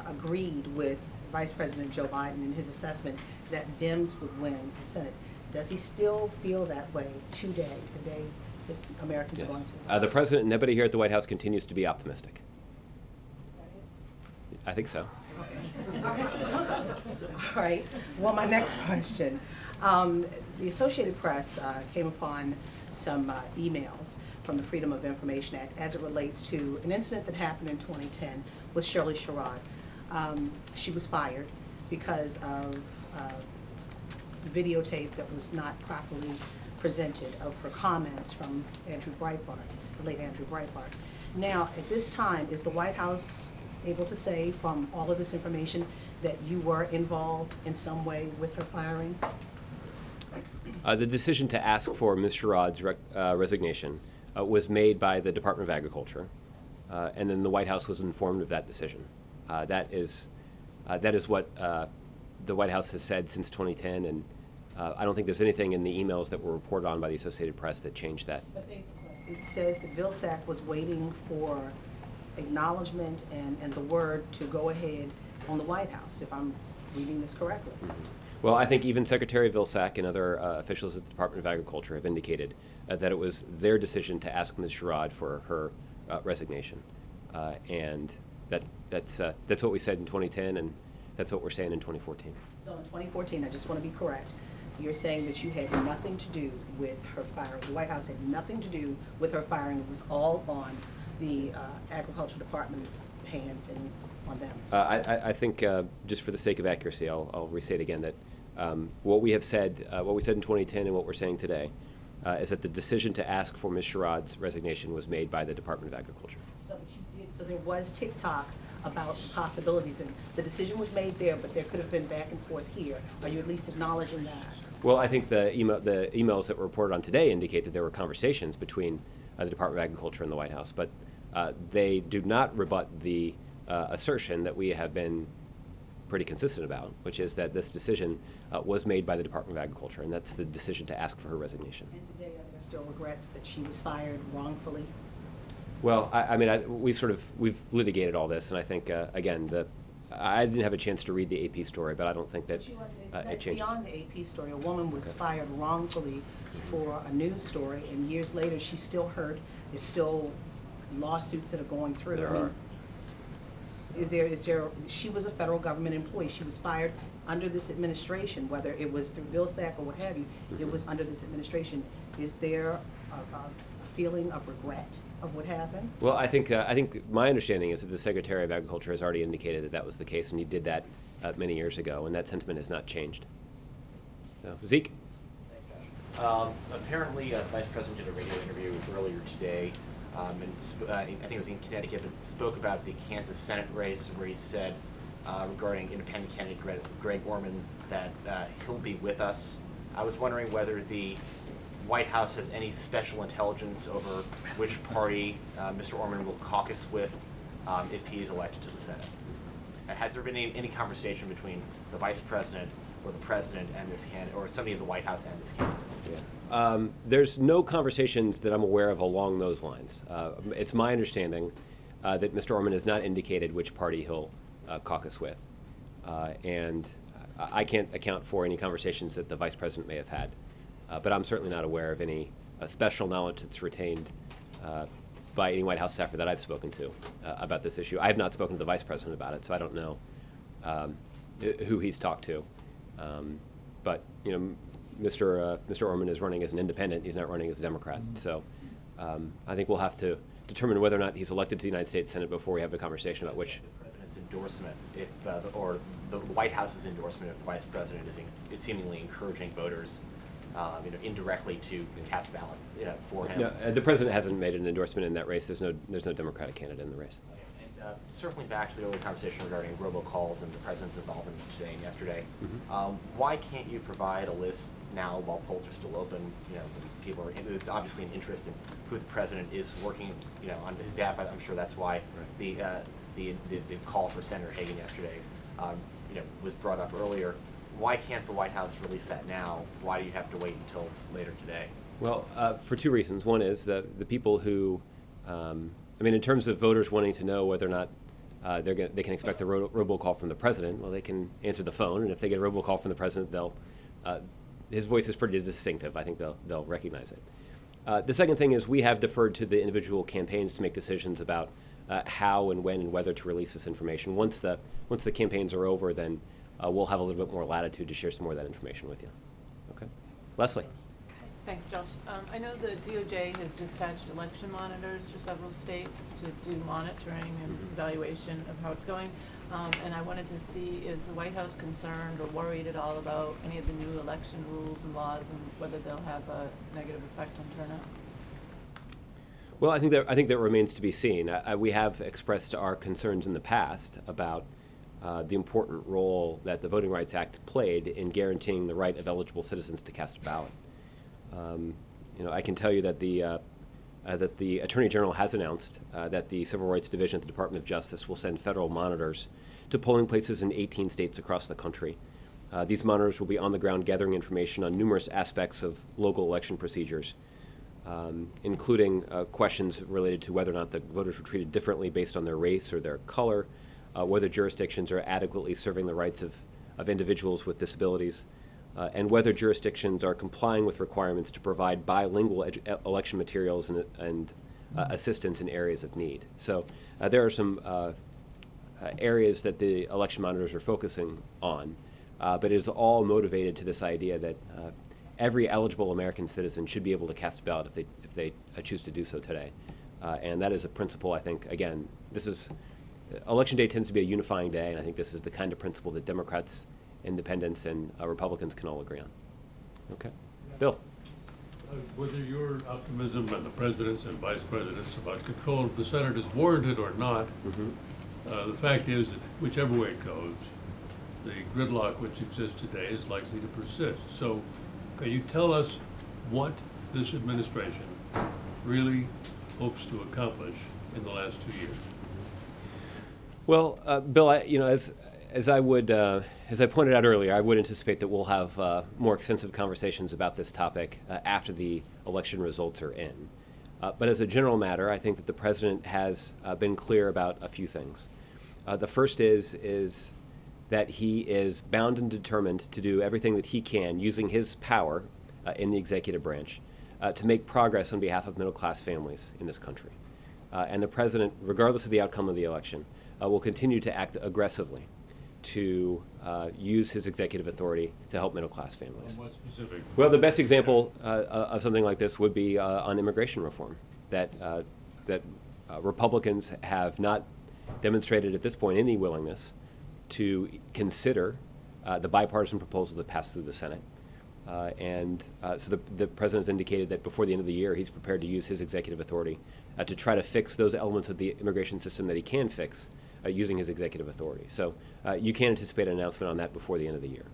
H: agreed with Vice President Joe Biden in his assessment that Dems would win the Senate. Does he still feel that way today, the day that Americans are going to?
A: The president and everybody here at the White House continues to be optimistic.
H: Is that it?
A: I think so.
H: All right. Well, my next question. The Associated Press came upon some emails from the Freedom of Information Act as it relates to an incident that happened in 2010 with Shirley Sherrod. She was fired because of videotape that was not properly presented of her comments from Andrew Breitbart, the late Andrew Breitbart. Now, at this time, is the White House able to say from all of this information that you were involved in some way with her firing?
A: The decision to ask for Ms. Sherrod's resignation was made by the Department of Agriculture, and then the White House was informed of that decision. That is what the White House has said since 2010, and I don't think there's anything in the emails that were reported on by the Associated Press that changed that.
H: But it says that Vilsack was waiting for acknowledgement and the word to go ahead on the White House, if I'm reading this correctly.
A: Mm-hmm. Well, I think even Secretary Vilsack and other officials at the Department of Agriculture have indicated that it was their decision to ask Ms. Sherrod for her resignation, and that's what we said in 2010, and that's what we're saying in 2014.
H: So in 2014, I just want to be correct, you're saying that you had nothing to do with her firing. The White House had nothing to do with her firing. It was all on the Agriculture Department's hands and on them.
A: I think, just for the sake of accuracy, I'll restate again that what we have said, what we said in 2010 and what we're saying today, is that the decision to ask for Ms. Sherrod's resignation was made by the Department of Agriculture.
H: So you did. So there was TikTok about possibilities, and the decision was made there, but there could have been back and forth here. Are you at least acknowledging that?
A: Well, I think the emails that were reported on today indicate that there were conversations between the Department of Agriculture and the White House, but they do not rebut the assertion that we have been pretty consistent about, which is that this decision was made by the Department of Agriculture, and that's the decision to ask for her resignation.
H: And today, are there still regrets that she was fired wrongfully?
A: Well, we've litigated all this, and I think again, I didn't have a chance to read the AP story, but I don't think that it changes.
H: Beyond the AP story. A woman was fired wrongfully for a news story, and years later, she's still hurt. There's still lawsuits that are going through.
A: There are.
H: Is there, she was a federal government employee. She was fired under this administration, whether it was through Vilsack or what have you, it was under this administration. Is there a feeling of regret of what happened?
A: Well, I think my understanding is that the Secretary of Agriculture has already indicated that that was the case, and he did that many years ago, and that sentiment has not changed. So, Zeke?
I: Apparently, the Vice President did a radio interview earlier today, and I think it was in Connecticut, but spoke about the Kansas Senate race, where he said regarding independent candidate Greg Orman that he'll be with us. I was wondering whether the White House has any special intelligence over which party Mr. Orman will caucus with if he is elected to the Senate. Has there been any conversation between the Vice President or the President and this candidate, or somebody in the White House and this candidate?
A: Yeah. There's no conversations that I'm aware of along those lines. It's my understanding that Mr. Orman has not indicated which party he'll caucus with, and I can't account for any conversations that the Vice President may have had. But I'm certainly not aware of any special knowledge that's retained by any White House staffer that I've spoken to about this issue. I have not spoken to the Vice President about it, so I don't know who he's talked to. But you know, Mr. Orman is running as an independent. He's not running as a Democrat. So I think we'll have to determine whether or not he's elected to the United States Senate before we have a conversation about which.
I: The president's endorsement, if or the White House's endorsement, if the vice president is seemingly encouraging voters, indirectly to cast ballots, for him.
A: No, the president hasn't made an endorsement in that race. There's no Democratic candidate in the race.
I: And circling back to the earlier conversation regarding robocalls and the president's involvement today and yesterday, why can't you provide a list now while polls are still open? People are. It's obviously an interest in who the president is working, on his behalf. I'm sure that's why the call for Senator Hagan yesterday, was brought up earlier. Why can't the White House release that now? Why do you have to wait until later today?
A: Well, for two reasons. One is the people who, in terms of voters wanting to know whether or not they can expect a robocall from the president, well, they can answer the phone, and if they get a robocall from the president, his voice is pretty distinctive. I think they'll recognize it. The second thing is we have deferred to the individual campaigns to make decisions about how and when and whether to release this information. Once the campaigns are over, then we'll have a little bit more latitude to share some more of that information with you. Okay, Leslie.
J: Thanks, Josh. I know the DOJ has dispatched election monitors to several states to do monitoring and evaluation of how it's going. And I wanted to see, is the White House concerned or worried at all about any of the new election rules and laws and whether they'll have a negative effect on turnout?
A: Well, I think that remains to be seen. We have expressed our concerns in the past about the important role that the Voting Rights Act played in guaranteeing the right of eligible citizens to cast a ballot. I can tell you that the Attorney General has announced that the Civil Rights Division at the Department of Justice will send federal monitors to polling places in 18 states across the country. These monitors will be on the ground gathering information on numerous aspects of local election procedures, including questions related to whether or not the voters were treated differently based on their race or their color, whether jurisdictions are adequately serving the rights of individuals with disabilities, and whether jurisdictions are complying with requirements to provide bilingual election materials and assistance in areas of need. So there are some areas that the election monitors are focusing on, but it is all motivated to this idea that every eligible American citizen should be able to cast a ballot if they choose to do so today. And that is a principle, I think, again, Election Day tends to be a unifying day, and I think this is the kind of principle that Democrats, Independents, and Republicans can all agree on. Okay. Bill.
K: Whether your optimism and the president's and vice president's about control of the Senate is warranted or not, the fact is that whichever way it goes, the gridlock which exists today is likely to persist. So can you tell us what this administration really hopes to accomplish in the last 2 years?
A: Well, Bill, as I pointed out earlier, I would anticipate that we'll have more extensive conversations about this topic after the election results are in. But as a general matter, I think that the president has been clear about a few things. The first is that he is bound and determined to do everything that he can using his power in the executive branch to make progress on behalf of middle-class families in this country. And the president, regardless of the outcome of the election, will continue to act aggressively to use his executive authority to help middle-class families.
K: What specific?
A: Well, the best example of something like this would be on immigration reform, that Republicans have not demonstrated at this point any willingness to consider the bipartisan proposal that passed through the Senate. So the president's indicated that before the end of the year, he's prepared to use his executive authority to try to fix those elements of the immigration system that he can fix using his executive authority. So you can anticipate an announcement on that before the end of the year.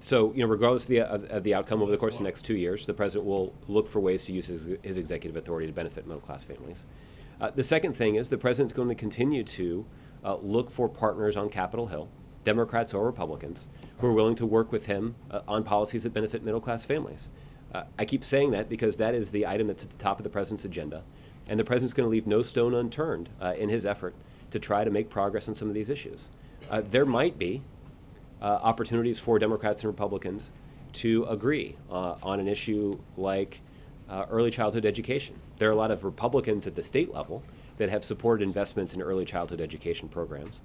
A: So regardless of the outcome over the course of the next 2 years, the president will look for ways to use his executive authority to benefit middle-class families. The second thing is the president's going to continue to look for partners on Capitol Hill, Democrats or Republicans, who are willing to work with him on policies that benefit middle-class families. I keep saying that because that is the item that's at the top of the president's agenda, and the president's going to leave no stone unturned in his effort to try to make progress on some of these issues. There might be opportunities for Democrats and Republicans to agree on an issue like early childhood education. There are a lot of Republicans at the state level that have supported investments in early childhood education programs.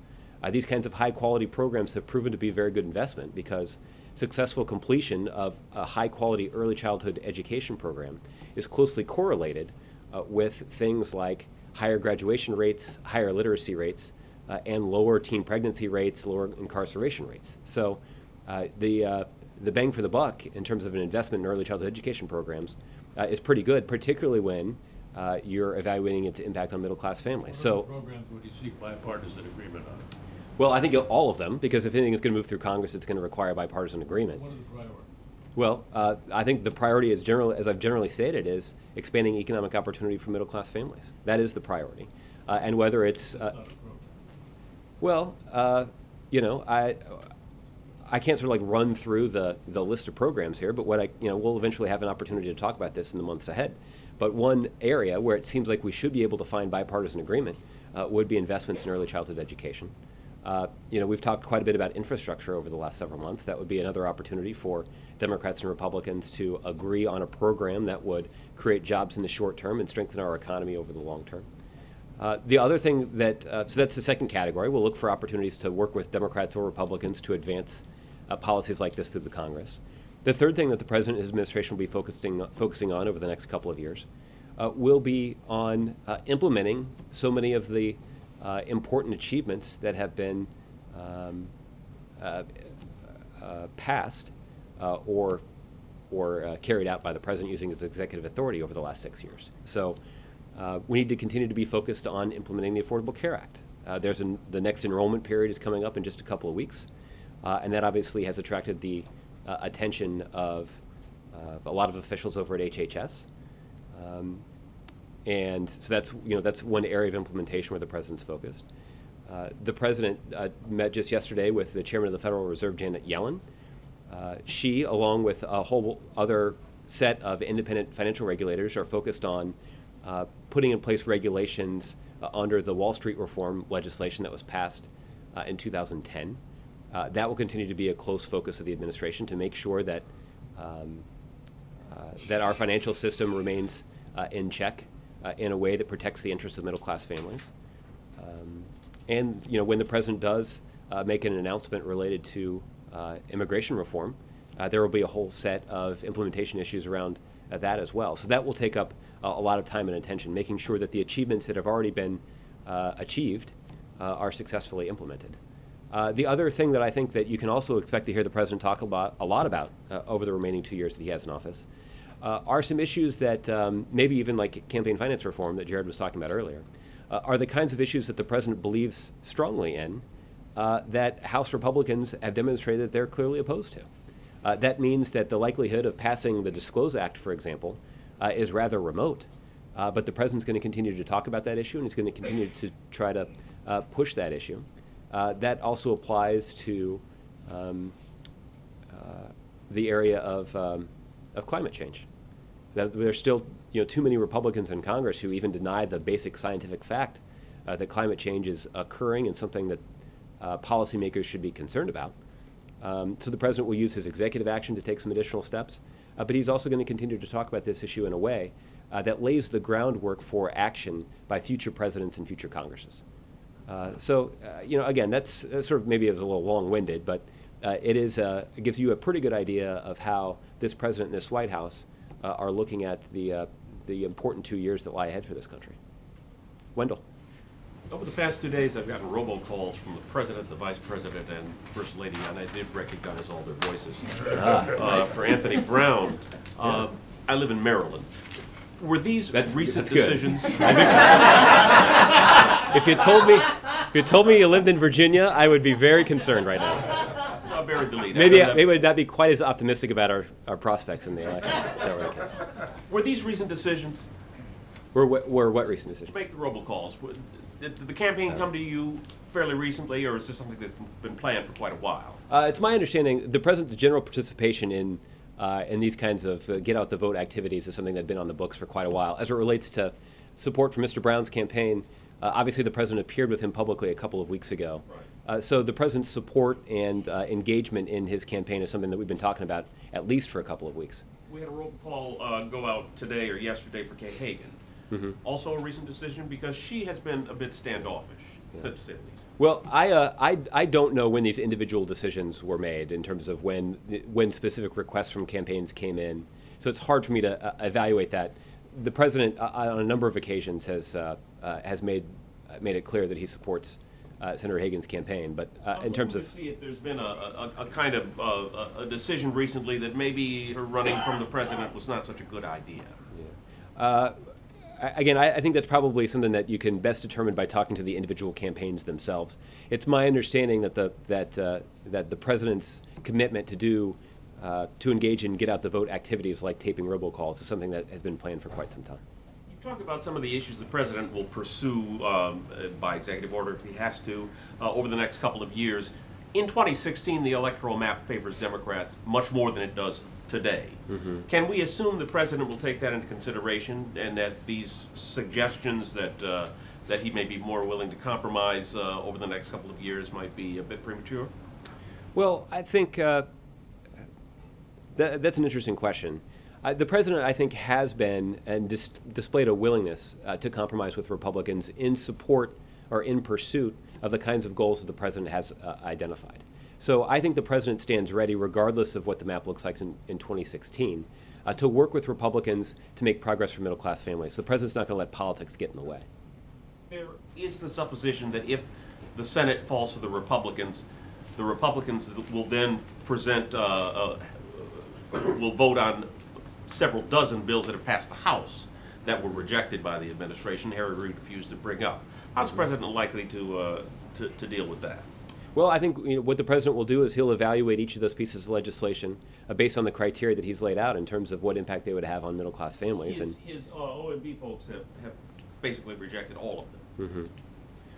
A: These kinds of high-quality programs have proven to be a very good investment because successful completion of a high-quality early childhood education program is closely correlated with things like higher graduation rates, higher literacy rates, and lower teen pregnancy rates, lower incarceration rates. So the bang for the buck in terms of an investment in early childhood education programs is pretty good, particularly when you're evaluating its impact on middle-class families.
K: What
A: So,
K: other programs would you seek bipartisan agreement on?
A: well, I think all of them, because if anything is going to move through Congress, it's going to require bipartisan agreement.
K: What are the priorities?
A: Well, I think the priority is as I've generally stated, is expanding economic opportunity for middle-class families. That is the priority. And whether it's,
K: That's not a program.
A: well, you know, I can't sort of like run through the list of programs here, but we'll eventually have an opportunity to talk about this in the months ahead. But one area where it seems like we should be able to find bipartisan agreement would be investments in early childhood education. We've talked quite a bit about infrastructure over the last several months. That would be another opportunity for Democrats and Republicans to agree on a program that would create jobs in the short term and strengthen our economy over the long term. The other thing so that's the second category. We'll look for opportunities to work with Democrats or Republicans to advance policies like this through the Congress. The third thing that the President and his administration will be focusing on over the next couple of years will be on implementing so many of the important achievements that have been passed or carried out by the President using his executive authority over the last 6 years. So we need to continue to be focused on implementing the Affordable Care Act. The next enrollment period is coming up in just a couple of weeks, and that obviously has attracted the attention of a lot of officials over at HHS. And so that's one area of implementation where the President's focused. The President met just yesterday with the Chairman of the Federal Reserve, Janet Yellen. She, along with a whole other set of independent financial regulators, are focused on putting in place regulations under the Wall Street reform legislation that was passed in 2010. That will continue to be a close focus of the administration to make sure that that our financial system remains in check in a way that protects the interests of middle-class families. And when the President does make an announcement related to immigration reform, there will be a whole set of implementation issues around that as well. So that will take up a lot of time and attention, making sure that the achievements that have already been achieved are successfully implemented. The other thing that I think that you can also expect to hear the President talk a lot about over the remaining 2 years that he has in office are some issues that maybe even like campaign finance reform that Jared was talking about earlier, are the kinds of issues that the President believes strongly in that House Republicans have demonstrated that they're clearly opposed to. That means that the likelihood of passing the Disclose Act, for example, is rather remote. But the President's going to continue to talk about that issue, and he's going to continue to try to push that issue. That also applies to the area of climate change. That there's still too many Republicans in Congress who even deny the basic scientific fact that climate change is occurring and something that policymakers should be concerned about. So the President will use his executive action to take some additional steps, but he's also going to continue to talk about this issue in a way that lays the groundwork for action by future presidents and future Congresses. Again, that's sort of maybe it was a little long-winded, but it gives you a pretty good idea of how this President and this White House are looking at the important 2 years that lie ahead for this country. Wendell.
L: Over the past 2 days, I've gotten robocalls from the President, the Vice President, and First Lady, and I did recognize all their voices. For Anthony Brown, I live in Maryland. Were these recent decisions?
A: If you told me you lived in Virginia, I would be very concerned right now.
L: So I buried the lead.
A: Maybe I would not be quite as optimistic about our prospects in the election. That were the case.
L: Were these recent decisions?
A: Were what recent decisions?
L: To make the robocalls. Did the campaign come to you fairly recently, or is this something that's been planned for quite a while?
A: It's my understanding the President's general participation in these kinds of get-out-the-vote activities is something that's been on the books for quite a while. As it relates to support for Mr. Brown's campaign, obviously the President appeared with him publicly a couple of weeks ago.
L: Right.
A: So the President's support and engagement in his campaign is something that we've been talking about at least for a couple of weeks.
L: We had a robocall go out today or yesterday for Kay Hagan.
A: Mm-hmm.
L: Also a recent decision because she has been a bit standoffish.
A: Yeah.
L: to say the least.
A: Well, I don't know when these individual decisions were made in terms of when specific requests from campaigns came in. So it's hard for me to evaluate that. The president, on a number of occasions, has made it clear that he supports Senator Hagan's campain. But in terms of
L: see if there's been a kind of a decision recently that maybe running from the president was not such a good idea.
A: Again, I think that's probably something that you can best determine by talking to the individual campaigns themselves. It's my understanding that the president's commitment to engage in get out the vote activities like taping robocalls is something that has been planned for quite some time.
L: You talk about some of the issues the president will pursue by executive order if he has to over the next couple of years. In 2016, the electoral map favors Democrats much more than it does today.
A: Mm-hmm.
L: Can we assume the president will take that into consideration and that these suggestions that he may be more willing to compromise over the next couple of years might be a bit premature?
A: Well, I think that's an interesting question. The president, I think, has been and displayed a willingness to compromise with Republicans in support or in pursuit of the kinds of goals that the president has identified. So I think the president stands ready, regardless of what the map looks like in 2016, to work with Republicans to make progress for middle-class families. So the president's not going to let politics get in the way.
L: There is the supposition that if the Senate falls to the Republicans will then present, will vote on several dozen bills that have passed the House that were rejected by the administration. Harry Reid refused to bring up. How's the president likely to deal with that?
A: Well, I think what the president will do is he'll evaluate each of those pieces of legislation based on the criteria that he's laid out in terms of what impact they would have on middle-class families.
L: His OMB folks have basically rejected all of them.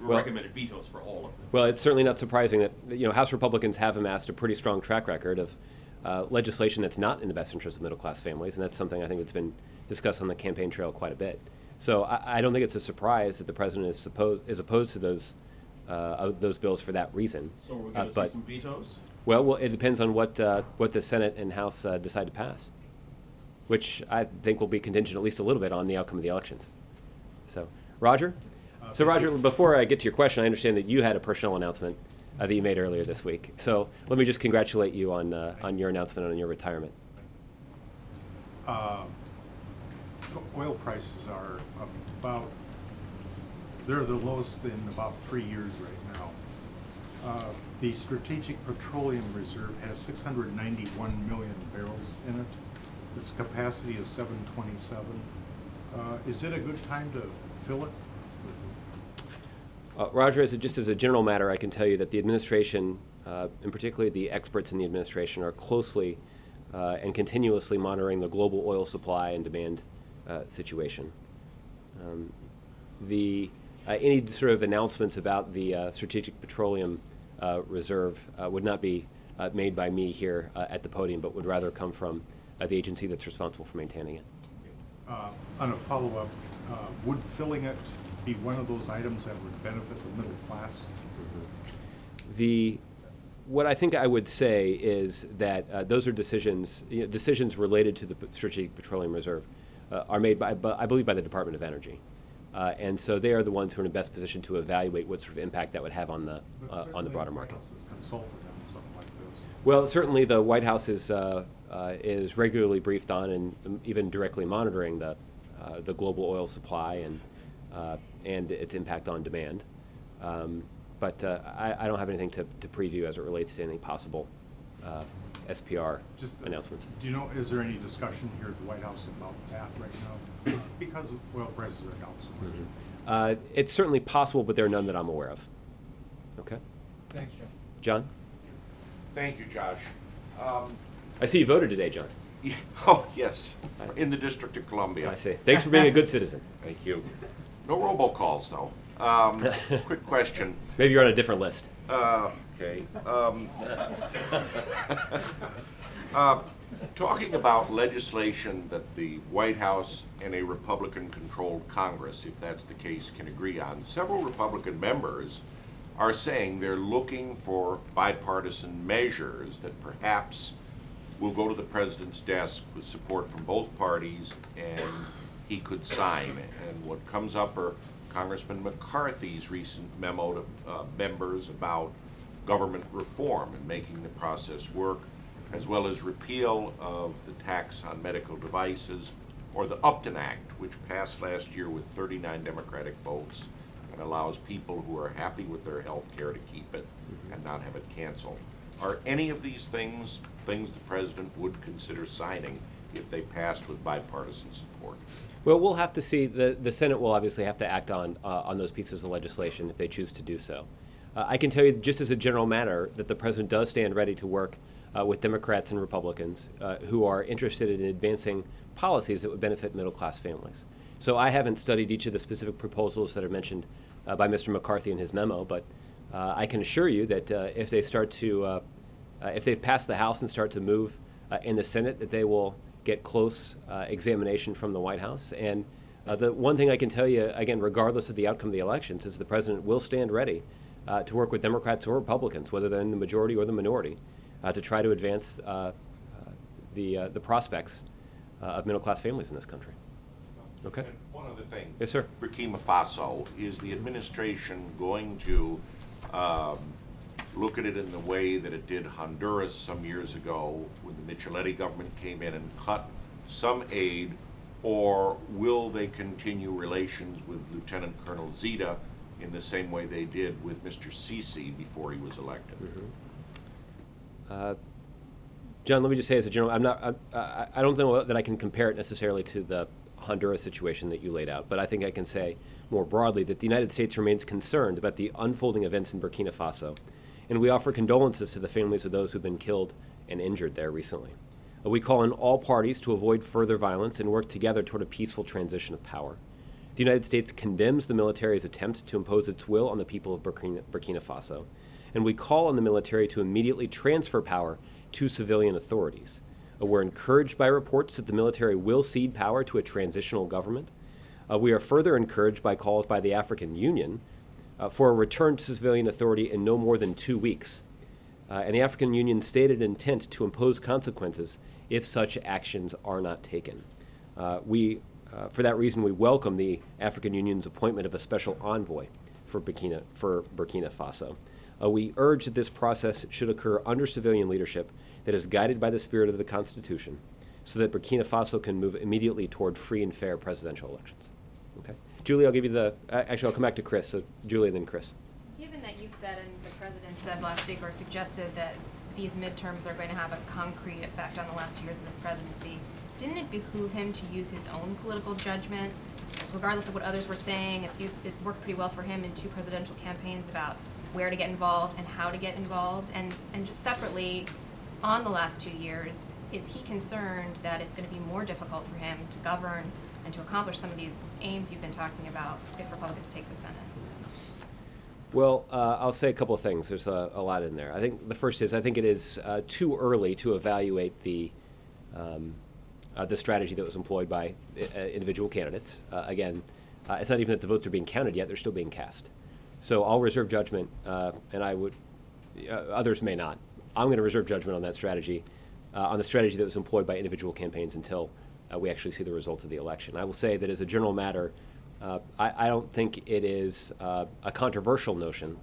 A: Mm-hmm.
L: Recommended vetoes for all of them.
A: Well, it's certainly not surprising that House Republicans have amassed a pretty strong track record of legislation that's not in the best interest of middle-class families, and that's something I think that's been discussed on the campaign trail quite a bit. So I don't think it's a surprise that the president is opposed to those bills for that reason.
L: So we're going to see some vetoes?
A: Well, it depends on what the Senate and House decide to pass, which I think will be contingent at least a little bit on the outcome of the elections. So, Roger? So, Roger, before I get to your question, I understand that you had a personnel announcement that you made earlier this week. So let me just congratulate you on your announcement and on your retirement.
M: Oil prices are they're the lowest in about 3 years right now. The Strategic Petroleum Reserve has 691 million barrels in it. Its capacity is 727. Is it a good time to fill it?
A: Roger, just as a general matter, I can tell you that the administration, and particularly the experts in the administration, are closely and continuously monitoring the global oil supply and demand situation. Any sort of announcements about the Strategic Petroleum Reserve would not be made by me here at the podium, but would rather come from the agency that's responsible for maintaining it.
M: On a follow-up, would filling it be one of those items that would benefit the middle class?
A: Mm-hmm. What I think I would say is that those are decisions related to the Strategic Petroleum Reserve are made by, I believe, by the Department of Energy. And so they are the ones who are in the best position to evaluate what sort of impact that would have on the broader market. Well, certainly the White House is regularly briefed on and even directly monitoring the global oil supply and its impact on demand. But I don't have anything to preview as it relates to any possible SPR announcements.
M: Do you know, is there any discussion here at the White House about that right now? Because oil prices are down so much.
A: Mm-hmm. It's certainly possible, but there are none that I'm aware of. Okay.
B: Thanks, John.
A: John?
N: Thank you, Josh.
A: I see you voted today, John.
N: Oh, yes, in the District of Columbia.
A: I see. Thanks for being a good citizen.
N: Thank you. No robocalls, though. Quick question.
A: Maybe you're on a different list.
N: Okay. Talking about legislation that the White House and a Republican-controlled Congress, if that's the case, can agree on, several Republican members are saying they're looking for bipartisan measures that perhaps will go to the president's desk with support from both parties and he could sign. And what comes up are Congressman McCarthy's recent memo to members about government reform and making the process work, as well as repeal of the tax on medical devices, or the Upton Act, which passed last year with 39 Democratic votes and allows people who are happy with their health care to keep it and not have it canceled. Are any of these things the President would consider signing if they passed with bipartisan support?
A: Well, we'll have to see. The Senate will obviously have to act on those pieces of legislation if they choose to do so. I can tell you, just as a general matter, that the President does stand ready to work with Democrats and Republicans who are interested in advancing policies that would benefit middle-class families. So I haven't studied each of the specific proposals that are mentioned by Mr. McCarthy in his memo, but I can assure you that if they start to, if they've passed the House and start to move in the Senate, that they will get close examination from the White House. And the one thing I can tell you, again, regardless of the outcome of the elections, is the President will stand ready to work with Democrats or Republicans, whether they're in the majority or the minority, to try to advance the prospects of middle-class families in this country. Okay.
N: And one other thing.
A: Yes, sir.
N: Burkina Faso, is the administration going to look at it in the way that it did Honduras some years ago when the Micheletti government came in and cut some aid, or will they continue relations with Lieutenant Colonel Zita in the same way they did with Mr. Sisi before he was elected?
A: John, let me just say as a general, I don't know that I can compare it necessarily to the Honduras situation that you laid out, but I think I can say more broadly that the United States remains concerned about the unfolding events in Burkina Faso, and we offer condolences to the families of those who've been killed and injured there recently. We call on all parties to avoid further violence and work together toward a peaceful transition of power. The United States condemns the military's attempt to impose its will on the people of Burkina Faso, and we call on the military to immediately transfer power to civilian authorities. We're encouraged by reports that the military will cede power to a transitional government. We are further encouraged by calls by the African Union for a return to civilian authority in no more than 2 weeks. And the African Union stated intent to impose consequences if such actions are not taken. For that reason, we welcome the African Union's appointment of a special envoy for Burkina Faso. We urge that this process should occur under civilian leadership that is guided by the spirit of the Constitution, so that Burkina Faso can move immediately toward free and fair presidential elections. Okay, Julie, I'll give you actually I'll come back to Chris, so Julie and then Chris.
O: Given that you've said and the President said last week or suggested that these midterms are going to have a concrete effect on the last 2 years of his presidency, didn't it behoove him to use his own political judgment, regardless of what others were saying? It worked pretty well for him in 2 presidential campaigns about where to get involved and how to get involved, and just separately, on the last 2 years, is he concerned that it's going to be more difficult for him to govern and to accomplish some of these aims you've been talking about if Republicans take the Senate?
A: Well, I'll say a couple of things. There's a lot in there. I think the first is I think it is too early to evaluate the strategy that was employed by individual candidates. Again, it's not even that the votes are being counted yet; they're still being cast. So I'll reserve judgment, and I would. Others may not. I'm going to reserve judgment on that strategy, on the strategy that was employed by individual campaigns until we actually see the results of the election. I will say that as a general matter, I don't think it is a controversial notion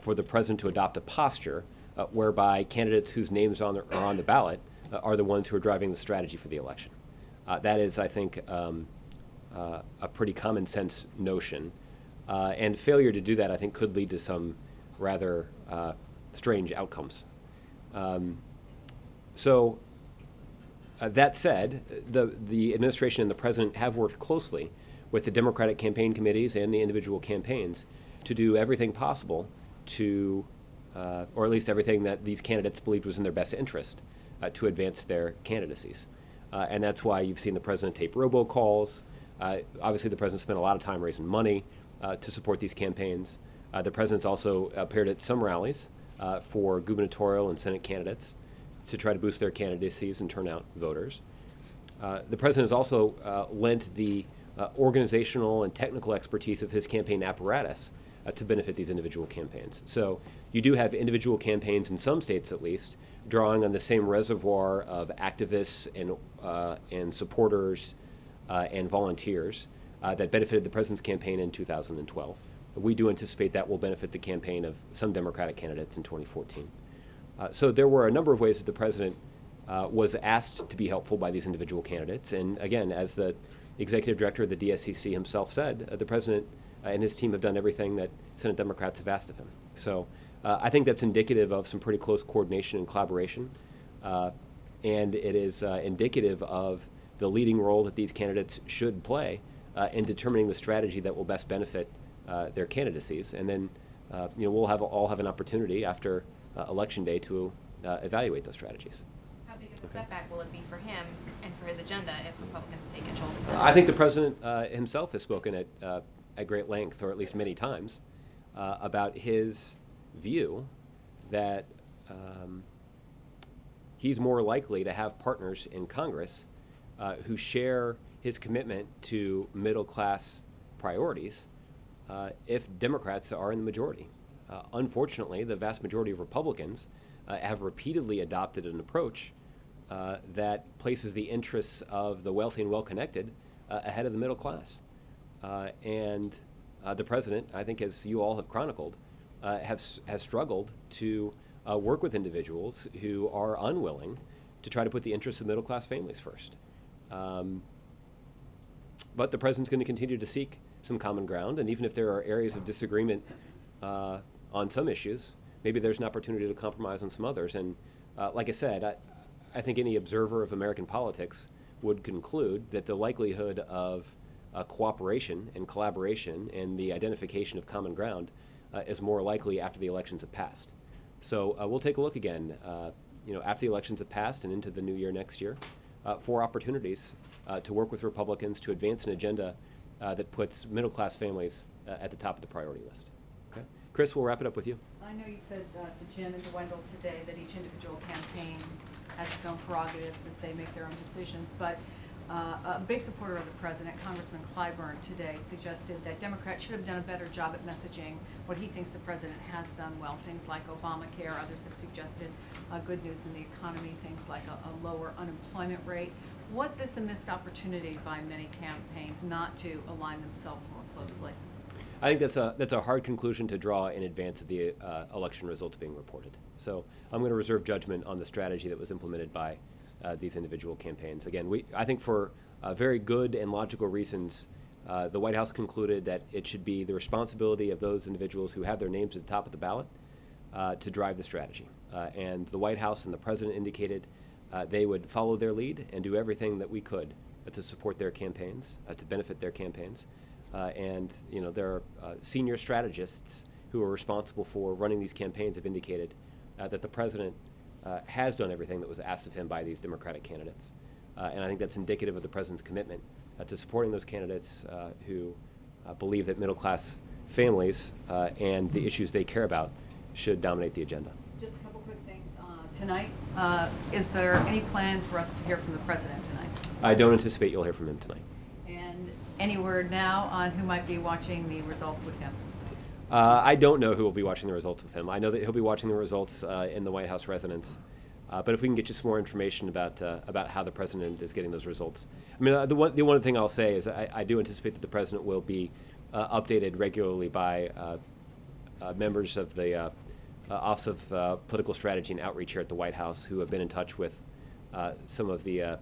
A: for the president to adopt a posture whereby candidates whose names are on the ballot are the ones who are driving the strategy for the election. That is, I think, a pretty common sense notion. And failure to do that, I think, could lead to some rather strange outcomes. That said, the administration and the president have worked closely with the Democratic campaign committees and the individual campaigns to do everything possible to, or at least everything that these candidates believed was in their best interest, to advance their candidacies. And that's why you've seen the president tape robocalls. Obviously, the president spent a lot of time raising money to support these campaigns. The president's also appeared at some rallies for gubernatorial and Senate candidates to try to boost their candidacies and turn out voters. The president has also lent the organizational and technical expertise of his campaign apparatus to benefit these individual campaigns. So you do have individual campaigns in some states, at least, drawing on the same reservoir of activists and supporters and volunteers that benefited the president's campaign in 2012. We do anticipate that will benefit the campaign of some Democratic candidates in 2014. So there were a number of ways that the president was asked to be helpful by these individual candidates. And again, as the executive director of the DSCC himself said, the president and his team have done everything that Senate Democrats have asked of him. So I think that's indicative of some pretty close coordination and collaboration. And it is indicative of the leading role that these candidates should play in determining the strategy that will best benefit their candidacies. And then we'll all have an opportunity after Election Day to evaluate those strategies.
O: How big of a setback will it be for him and for his agenda if Republicans take control of the Senate?
A: I think the president himself has spoken at great length, or at least many times, about his view that he's more likely to have partners in Congress who share his commitment to middle-class priorities if Democrats are in the majority. Unfortunately, the vast majority of Republicans have repeatedly adopted an approach that places the interests of the wealthy and well-connected ahead of the middle class. And the president, I think, as you all have chronicled, has struggled to work with individuals who are unwilling to try to put the interests of middle-class families first. But the president's going to continue to seek some common ground, and even if there are areas of disagreement on some issues, maybe there's an opportunity to compromise on some others. And like I said, I think any observer of American politics would conclude that the likelihood of cooperation and collaboration and the identification of common ground is more likely after the elections have passed. So we'll take a look again, after the elections have passed and into the new year next year, for opportunities to work with Republicans to advance an agenda that puts middle-class families at the top of the priority list. Okay, Chris, we'll wrap it up with you.
P: I know you said to Jim and to Wendell today that each individual campaign has its own prerogatives, that they make their own decisions, but a big supporter of the president, Congressman Clyburn, today suggested that Democrats should have done a better job at messaging what he thinks the president has done well, things like Obamacare. Others have suggested good news in the economy, things like a lower unemployment rate. Was this a missed opportunity by many campaigns not to align themselves more closely?
A: I think that's a hard conclusion to draw in advance of the election results being reported. So I'm going to reserve judgment on the strategy that was implemented by these individual campaigns. Again, I think for very good and logical reasons, the White House concluded that it should be the responsibility of those individuals who have their names at the top of the ballot to drive the strategy. And the White House and the president indicated they would follow their lead and do everything that we could to support their campaigns, to benefit their campaigns. And there are senior strategists who are responsible for running these campaigns have indicated that the president has done everything that was asked of him by these Democratic candidates. And I think that's indicative of the president's commitment to supporting those candidates who believe that middle-class families and the issues they care about should dominate the agenda.
P: Just a couple quick things. Tonight, is there any plan for us to hear from the president tonight?
A: I don't anticipate you'll hear from him tonight.
P: And any word now on who might be watching the results with him?
A: I don't know who will be watching the results with him. I know that he'll be watching the results in the White House residence. But if we can get you some more information about how the president is getting those results. I mean, the one thing I'll say is I do anticipate that the president will be updated regularly by members of the Office of Political Strategy and Outreach here at the White House who have been in touch with some of the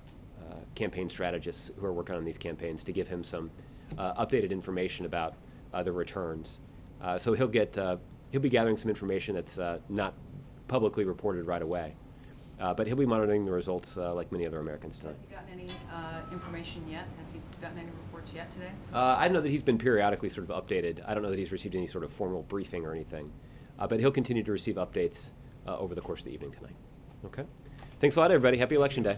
A: campaign strategists who are working on these campaigns to give him some updated information about the returns. So he'll be gathering some information that's not publicly reported right away. But he'll be monitoring the results like many other Americans tonight.
P: Has he gotten any information yet? Has he gotten any reports yet today?
A: I know that he's been periodically sort of updated. I don't know that he's received any sort of formal briefing or anything. But he'll continue to receive updates over the course of the evening tonight. Okay? Thanks a lot, everybody. Happy Election Day.